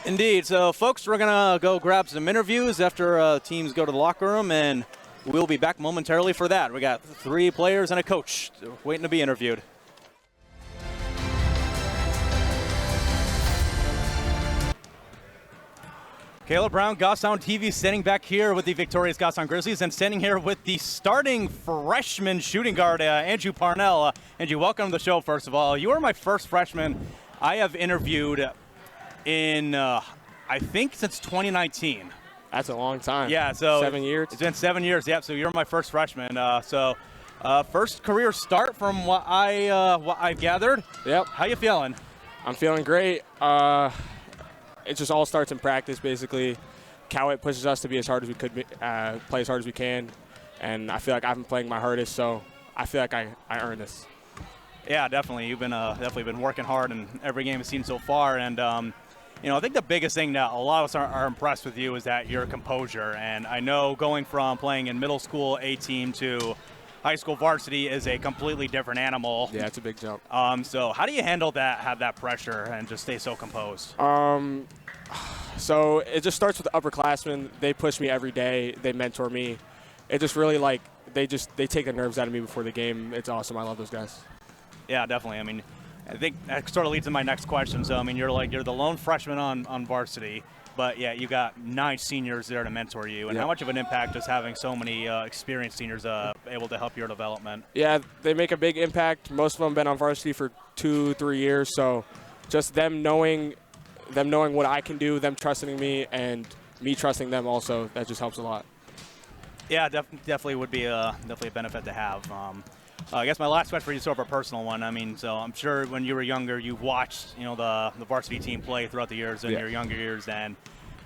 Indeed. So, folks, we're going to go grab some interviews after teams go to the locker room, and we'll be back momentarily for that. We got 3 players and a coach waiting to be interviewed. Caleb Brown, Goffstown TV, standing back here with the victorious Goffstown Grizzlies, and standing here with the starting freshman shooting guard, Andrew Parnell. Andrew, welcome to the show, first of all. You are my first freshman I have interviewed in, I think, since 2019. That's a long time. Yeah, so 7 years. It's been 7 years. Yep. So you're my first freshman. First career start from what I've gathered. Yep. How you feeling? I'm feeling great. It just all starts in practice, basically. Cowett pushes us to be as hard as we could be, play as hard as we can, and I feel like I've been playing my hardest, so I feel like I earned this. Yeah, definitely. You've been definitely been working hard in every game I've seen so far, and I think the biggest thing that a lot of us are impressed with you is that your composure. And I know going from playing in middle school A team to high school varsity is a completely different animal. Yeah, it's a big jump. So how do you handle that, have that pressure, and just stay so composed? So it just starts with the upperclassmen. They push me every day. They mentor me. It just really, like, they take the nerves out of me before the game. It's awesome. I love those guys. Yeah, definitely. I mean, I think that sort of leads to my next question. So, I mean, you're the lone freshman on varsity, but yeah, you got 9 seniors there to mentor you. And how much of an impact is having so many experienced seniors able to help your development? Yeah, they make a big impact. Most of them have been on varsity for 2-3 years. So just them knowing what I can do, them trusting me, and me trusting them also, that just helps a lot. Yeah, definitely would be definitely a benefit to have. I guess my last question for you is sort of a personal one. I mean, so I'm sure when you were younger, you watched, the varsity team play throughout the years in your younger years, and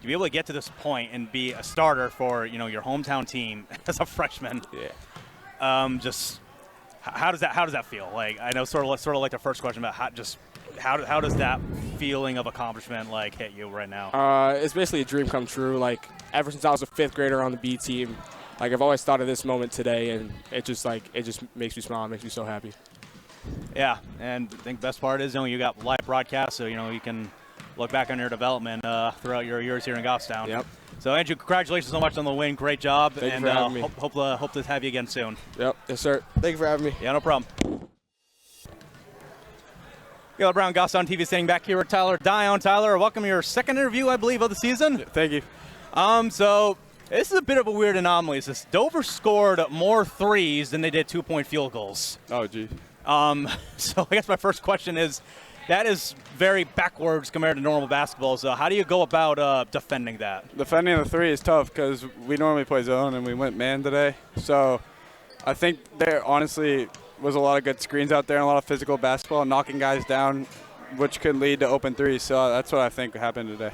to be able to get to this point and be a starter for, your hometown team as a freshman. Yeah. Just how does that feel? Like, I know sort of like the first question about how does that feeling of accomplishment hit you right now? It's basically a dream come true. Like, ever since I was a 5th grader on the B team, like, I've always thought of this moment today, and it just makes me smile. It makes me so happy. Yeah, and I think the best part is, you got live broadcast, so, you can look back on your development throughout your years here in Goffstown. Yep. So, Andrew, congratulations so much on the win. Great job. Thank and you for having me. hope to have you again soon. Yep. Yes, sir. Thank you for having me. Yeah, no problem. Galen Brown, Goffstown TV, sitting back here with Tyler Dion. Tyler, welcome to your second interview, I believe, of the season. Yeah, thank you. So this is a bit of a weird anomaly. This Dover scored more threes than they did 2-point field goals. Oh, gee. So I guess my first question is, that is very backwards compared to normal basketball. So how do you go about defending that? Defending the three is tough because we normally play zone and we went man today. So I think there honestly was a lot of good screens out there and a lot of physical basketball, knocking guys down, which could lead to open threes. So that's what I think happened today.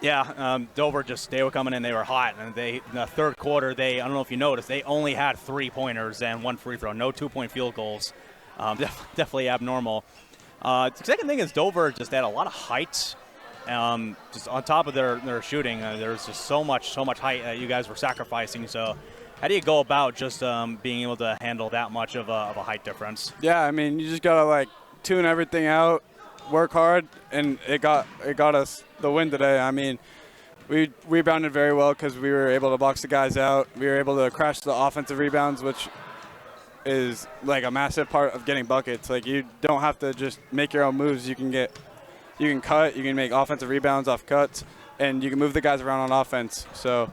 Yeah, Dover they were coming in, they were hot, and in the third quarter, I don't know if you noticed, they only had 3-pointers and 1 free throw, no 2-point field goals. Definitely abnormal. The second thing is Dover just had a lot of height, just on top of their shooting. There's just so much height that you guys were sacrificing. So how do you go about just being able to handle that much of a height difference? Yeah, I mean, you just gotta tune everything out, work hard, and it got us the win today. I mean, we rebounded very well because we were able to box the guys out. We were able to crash the offensive rebounds, which is a massive part of getting buckets. You don't have to just make your own moves. You can cut, you can make offensive rebounds off cuts, and you can move the guys around on offense. So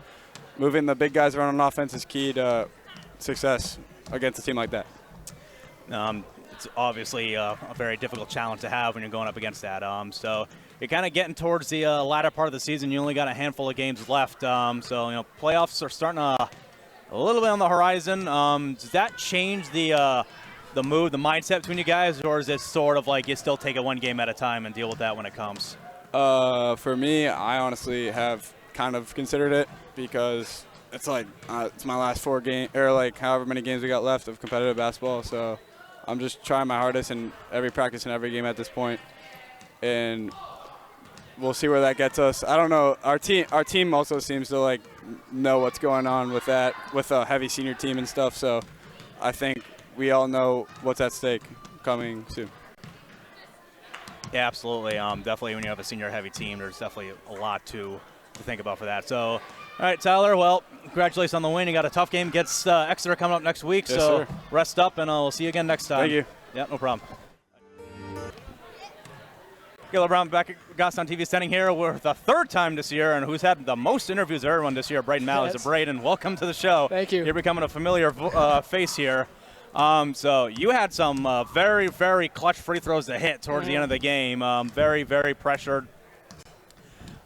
moving the big guys around on offense is key to success against a team like that. It's obviously a very difficult challenge to have when you're going up against that. So you're kind of getting towards the latter part of the season. You only got a handful of games left. So playoffs are starting a little bit on the horizon. Does that change the mood, the mindset between you guys, or is it sort of you still take it one game at a time and deal with that when it comes? For me, I honestly have kind of considered it because it's it's my last 4 games, or however many games we got left of competitive basketball. So I'm just trying my hardest in every practice and every game at this point, and we'll see where that gets us. I don't know. Our team also seems to know what's going on with that, with a heavy senior team and stuff. So I think we all know what's at stake coming soon. Yeah, absolutely. Definitely when you have a senior heavy team, there's definitely a lot to think about for that. So, all right, Tyler, well, congratulations on the win. You got a tough game against Exeter coming up next week. Yes, so sir. Rest up, and we'll see you again next time. Thank you. Yeah, no problem. Galen Brown back at Goffstown TV, standing here with the third time this year, and who's had the most interviews of everyone this year, Braden Malley. Yes. So, Braden, welcome to the show. Thank you. You're becoming a familiar face here. So you had some very, very clutch free throws to hit towards the end of the game. Very, very pressured.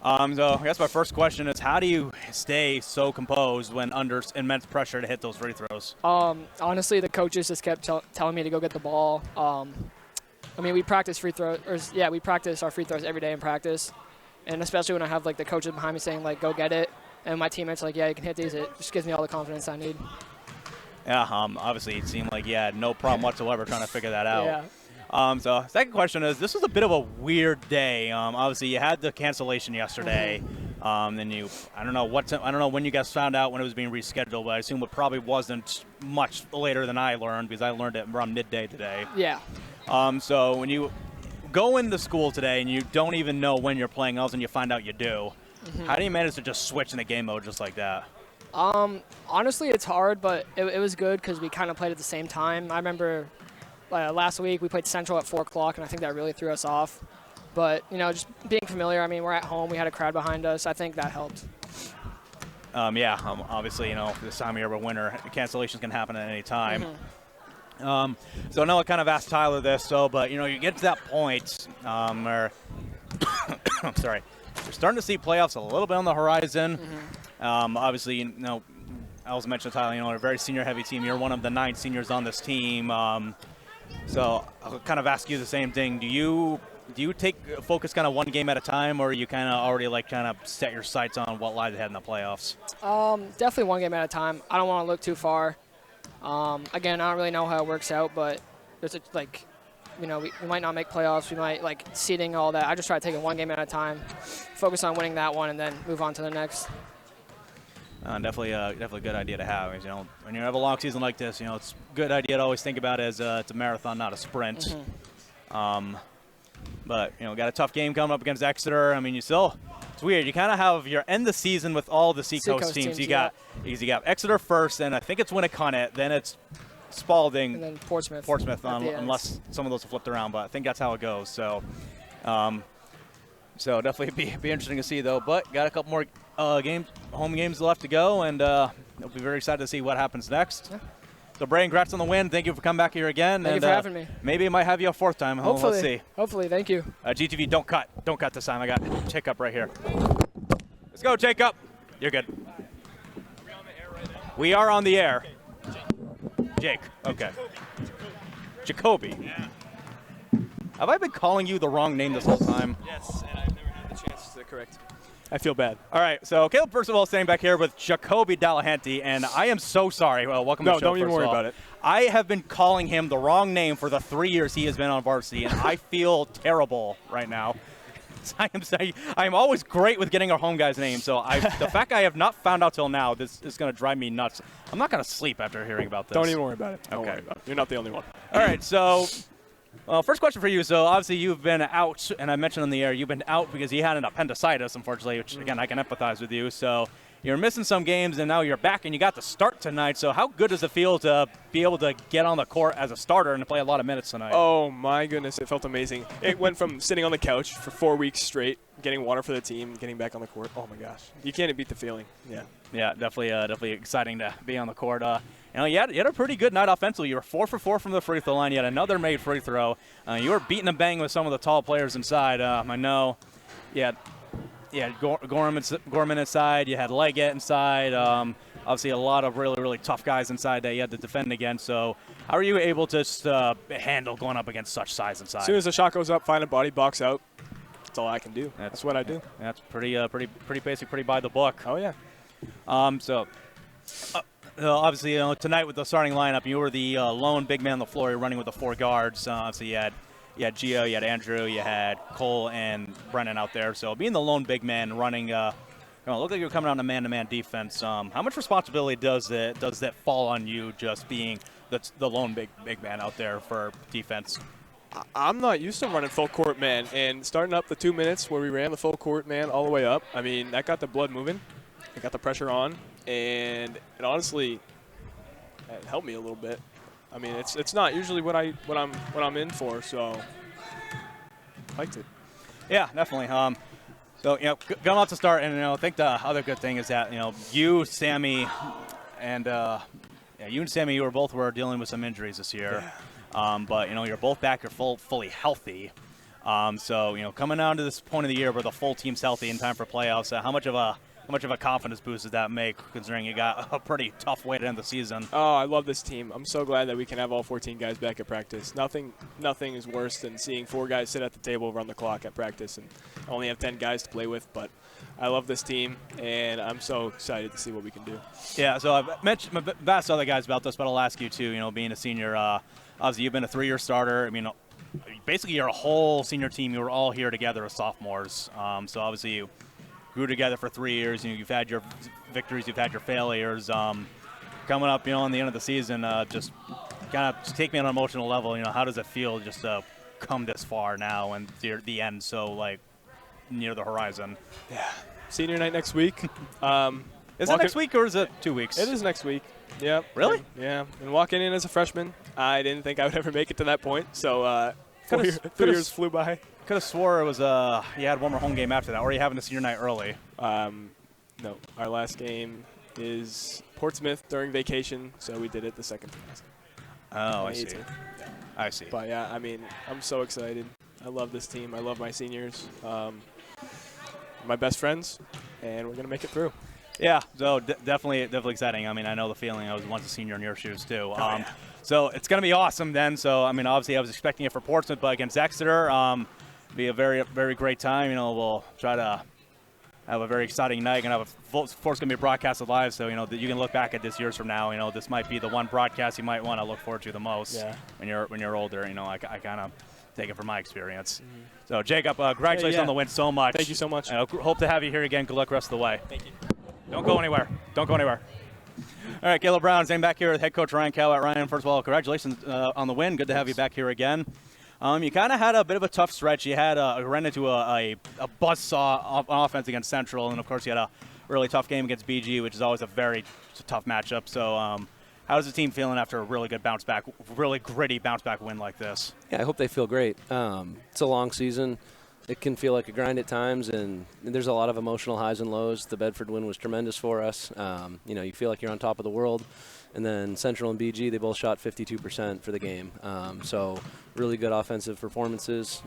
So I guess my first question is, how do you stay so composed when under immense pressure to hit those free throws? Honestly, the coaches just kept telling me to go get the ball. I mean, we practice we practice our free throws every day in practice, and especially when I have the coaches behind me saying go get it, and my teammates yeah, you can hit these. It just gives me all the confidence I need. Yeah, obviously it seemed like you had no problem whatsoever trying to figure that out. Yeah. So second question is, this was a bit of a weird day. Obviously you had the cancellation yesterday. Then I don't know when you guys found out when it was being rescheduled, but I assume it probably wasn't much later than I learned, because I learned it around midday today. Yeah. So when you go into school today and you don't even know when you're playing, all of a sudden you find out you do. How do you manage to just switch in the game mode just like that? Honestly, it's hard, but it was good because we kind of played at the same time. I remember last week we played Central at 4 o'clock, and I think that really threw us off. But, just being familiar, I mean, we're at home. We had a crowd behind us. I think that helped. Obviously, this time of year we're winter, cancellations can happen at any time. So I know I kind of asked Tyler this, but, you get to that point where, I'm sorry, you're starting to see playoffs a little bit on the horizon. Obviously, I also mentioned, Tyler, you know, a very senior-heavy team. You're one of the 9 seniors on this team. So I'll kind of ask you the same thing. Do you take focus kind of one game at a time, or are you kind of already like kind of set your sights on what lies ahead in the playoffs? Definitely one game at a time. I don't want to look too far. Again, I don't really know how it works out, but there's you know, we might not make playoffs. We might like seeding all that. I just try to take it one game at a time, focus on winning that one, and then move on to the next. Definitely a good idea to have. You know, when you have a long season like this, you know, it's a good idea to always think about it as it's a marathon, not a sprint. But you know, got a tough game coming up against Exeter. I mean, it's weird. You kind of have your end the season with all the Seacoast teams. You got Exeter first, and I think it's Winnicott, then it's Spalding, and then Portsmouth. Unless some of those are flipped around, but I think that's how it goes. So, so definitely be interesting to see though. But got a couple more home games left to go, and we'll be very excited to see what happens next. Yeah. So, Bray, congrats on the win. Thank you for coming back here again. Thank you for having me. Maybe it might have you a 4th time. Hopefully. Let's see. Hopefully. Thank you. GTV, don't cut. Don't cut this time. I got Jacob right here. Let's go, Jacob. You're good. Are we on the air right now? We are on the air. Jake. Okay. Jacoby. Yeah. Have I been calling you the wrong name this whole time? Yes, and I've never had the chance to correct. I feel bad. All right, so Caleb, first of all, standing back here with Jacoby Delahanty, and I am so sorry. Well, welcome to the show. No, don't even worry about it. I have been calling him the wrong name for the 3 years he has been on varsity, and I feel terrible right now. I'm always great with getting our home guys' names, so the fact I have not found out till now, this is going to drive me nuts. I'm not going to sleep after hearing about this. Don't even worry about it. Don't okay. worry about it. You're not the only one. All right, so first question for you. So obviously you've been out, and I mentioned on the air, you've been out because you had an appendicitis, unfortunately, which, again, I can empathize with you. So you're missing some games, and now you're back, and you got to start tonight. So how good does it feel to be able to get on the court as a starter and play a lot of minutes tonight? Oh, my goodness. It felt amazing. It went from sitting on the couch for 4 weeks straight, getting water for the team, getting back on the court. Oh, my gosh. You can't beat the feeling. Yeah. Yeah, definitely exciting to be on the court. You know, you had a pretty good night offensively. You were 4 for 4 from the free throw line. You had another made free throw. You were beating a bang with some of the tall players inside. I know you had Gorman inside. You had Leggett inside. Obviously, a lot of really, really tough guys inside that you had to defend against. So how are you able to just handle going up against such size inside? As soon as the shot goes up, find a body, box out. That's all I can do. That's what I do. That's pretty basic, pretty by the book. Oh, yeah. Obviously, you know, tonight with the starting lineup, you were the lone big man on the floor. You're running with the 4 guards. So you had Gio, you had Andrew, you had Cole and Brennan out there. So being the lone big man running, looked like you were coming on a man-to-man defense. How much responsibility does that fall on you, just being the lone big man out there for defense? I'm not used to running full court man, and starting up the 2 minutes where we ran the full court man all the way up, I mean, that got the blood moving. It got the pressure on, and it honestly it helped me a little bit. I mean, it's not usually what I'm in for, so I liked it. Yeah, definitely. So, you know, going out to start, and, you know, I think the other good thing is that, you know, you, Sammy, and you were dealing with some injuries this year. Yeah. But, you know, you're both back. You're fully healthy. So, you know, coming down to this point of the year where the full team's healthy in time for playoffs, how much of a confidence boost does that make, considering you got a pretty tough way to end the season? Oh, I love this team. I'm so glad that we can have all 14 guys back at practice. Nothing is worse than seeing 4 guys sit at the table, run the clock at practice, and only have 10 guys to play with. But I love this team, and I'm so excited to see what we can do. Yeah, so I've asked other guys about this, but I'll ask you too. You know, being a senior, obviously you've been a 3-year starter. I mean, basically your whole senior team, you were all here together as sophomores. So obviously you grew together for 3 years. You know, you've had your victories, you've had your failures. Coming up, you know, on the end of the season, just kind of take me on an emotional level. You know, how does it feel just to come this far now and the end so like near the horizon? Yeah, senior night next week. Is it next week or is it 2 weeks? It is next week. Yeah. Really? Yeah. And walking in as a freshman, I didn't think I would ever make it to that point. So 4 years flew by. Could have swore it was you had one more home game after that, or are you having a senior night early? No, our last game is Portsmouth during vacation, so we did it the second semester. Oh, I see. Yeah. I see. But yeah, I mean, I'm so excited. I love this team. I love my seniors. My best friends, and we're gonna make it through. Yeah, so definitely exciting. I mean, I know the feeling. I was once a senior in your shoes too. So it's going to be awesome then. So I mean, obviously I was expecting it for Portsmouth, but against Exeter, be a very, very great time. We'll try to have a very exciting night. Gonna have it's going to be broadcasted live, so you can look back at this years from now. This might be the one broadcast you might want to look forward to the most when you're older. I kind of take it from my experience. Mm-hmm. So Jacob, congratulations on the win so much. Thank you so much. Hope to have you here again. Good luck the rest of the way. Thank you. Don't go anywhere. All right, Caleb Brown, same back here with head coach Ryan Cowett. Ryan, first of all, congratulations on the win. Good to have you back here again. You kind of had a bit of a tough stretch. You had ran into a buzzsaw on offense against Central, and of course you had a really tough game against BG, which is always a very tough matchup. So how's the team feeling after a really good really gritty bounce back win like this? Yeah, I hope they feel great. It's a long season. It can feel like a grind at times, and there's a lot of emotional highs and lows. The Bedford win was tremendous for us. You feel like you're on top of the world. And then Central and BG, they both shot 52% for the game. So really good offensive performances.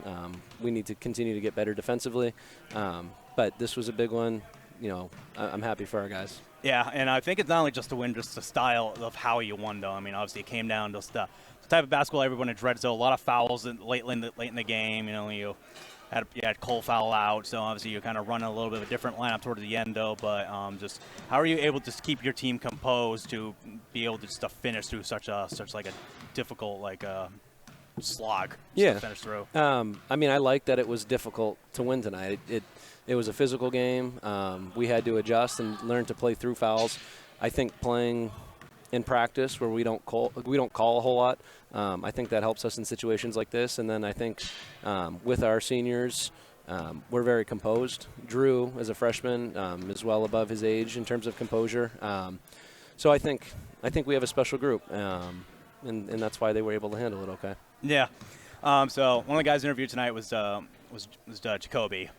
We need to continue to get better defensively. But this was a big one. I'm happy for our guys. Yeah, and I think it's not only just the win, just the style of how you won, though. I mean, obviously it came down to the type of basketball everyone dreads, though. A lot of fouls late in the game. You had Cole foul out, so obviously you're kind of running a little bit of a different lineup towards the end, though. But just how are you able to keep your team composed to be able to just finish through such a difficult slog to finish through? I mean, I like that it was difficult to win tonight. It was a physical game. We had to adjust and learn to play through fouls. I think playing in practice where we don't call a whole lot, I think that helps us in situations like this. And then I think with our seniors, we're very composed. Drew, as a freshman, is well above his age in terms of composure. So I think we have a special group, and that's why they were able to handle it okay. Yeah. So one of the guys interviewed tonight was Jacoby.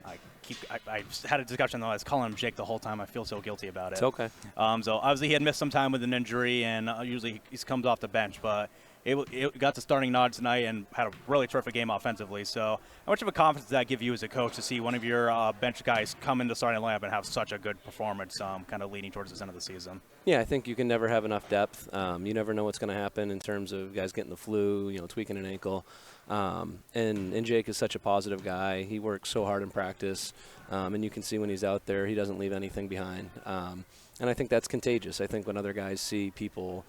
I had a discussion, though. I was calling him Jake the whole time. I feel so guilty about it. It's okay. So obviously he had missed some time with an injury, and usually he comes off the bench, but it got the starting nod tonight and had a really terrific game offensively. So how much of a confidence does that give you as a coach to see one of your bench guys come into starting lineup and have such a good performance kind of leading towards the end of the season? Yeah, I think you can never have enough depth. You never know what's going to happen in terms of guys getting the flu, tweaking an ankle. And Jake is such a positive guy. He works so hard in practice, and you can see when he's out there, he doesn't leave anything behind. And I think that's contagious. I think when other guys see people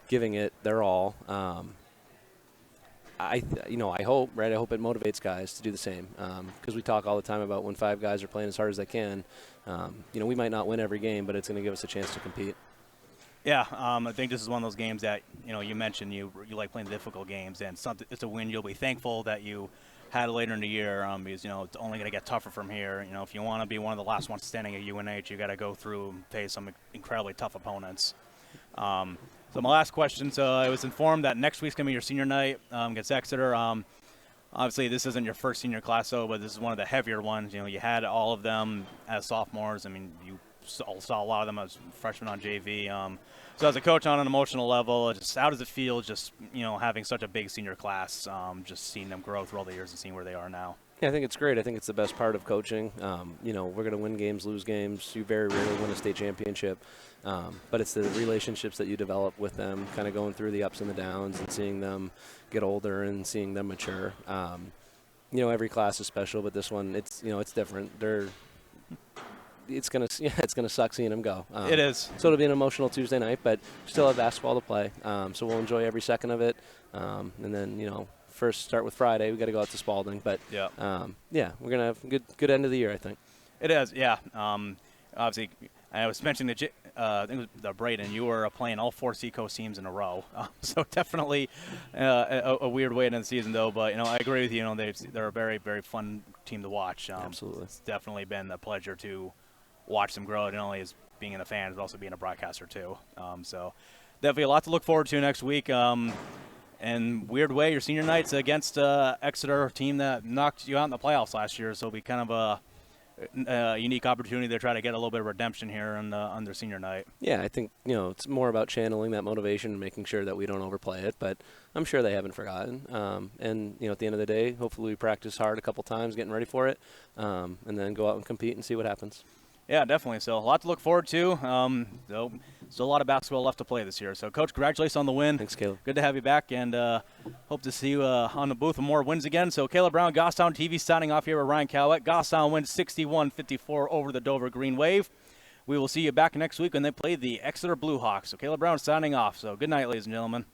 giving it their all, I hope it motivates guys to do the same. Because we talk all the time about when 5 guys are playing as hard as they can. We might not win every game, but it's going to give us a chance to compete. Yeah, I think this is one of those games that, you mentioned you like playing the difficult games, and it's a win you'll be thankful that you had later in the year because, it's only going to get tougher from here. If you want to be one of the last ones standing at UNH, you got to go through and face some incredibly tough opponents. So my last question, so I was informed that next week's going to be your senior night against Exeter. Obviously, this isn't your first senior class, but this is one of the heavier ones. You had all of them as sophomores. I mean, you saw a lot of them as freshmen on JV. So as a coach on an emotional level, how does it feel just, having such a big senior class, just seeing them grow through all the years and seeing where they are now? Yeah, I think it's great. I think it's the best part of coaching. We're going to win games, lose games. You very rarely win a state championship. But it's the relationships that you develop with them, kind of going through the ups and the downs and seeing them get older and seeing them mature. Every class is special, but this one, it's different. It's gonna suck seeing them go. It is. So it'll be an emotional Tuesday night, but still have basketball to play. So we'll enjoy every second of it. And then first start with Friday. We got to go out to Spalding, but we're gonna have a good end of the year, I think. It is, yeah. Obviously, I was mentioning I think it was the Braden. You were playing all 4 Seacoast teams in a row, so definitely a weird way to end the season, though. But I agree with you. They're a very, very fun team to watch. Absolutely, it's definitely been a pleasure to watch them grow, not only as being in the fans, but also being a broadcaster too. So definitely a lot to look forward to next week. And weird way, your senior night's against Exeter, team that knocked you out in the playoffs last year. So it'll be kind of a unique opportunity to try to get a little bit of redemption here on their senior night. Yeah, I think it's more about channeling that motivation and making sure that we don't overplay it. But I'm sure they haven't forgotten. And at the end of the day, hopefully we practice hard a couple times, getting ready for it, and then go out and compete and see what happens. Yeah, definitely. So a lot to look forward to. So still a lot of basketball left to play this year. So, Coach, congratulations on the win. Thanks, Caleb. Good to have you back, and hope to see you on the booth with more wins again. So, Caleb Brown, Goffstown TV, signing off here with Ryan Cowett. Goffstown wins 61-54 over the Dover Green Wave. We will see you back next week when they play the Exeter Blue Hawks. So, Caleb Brown signing off. So, good night, ladies and gentlemen.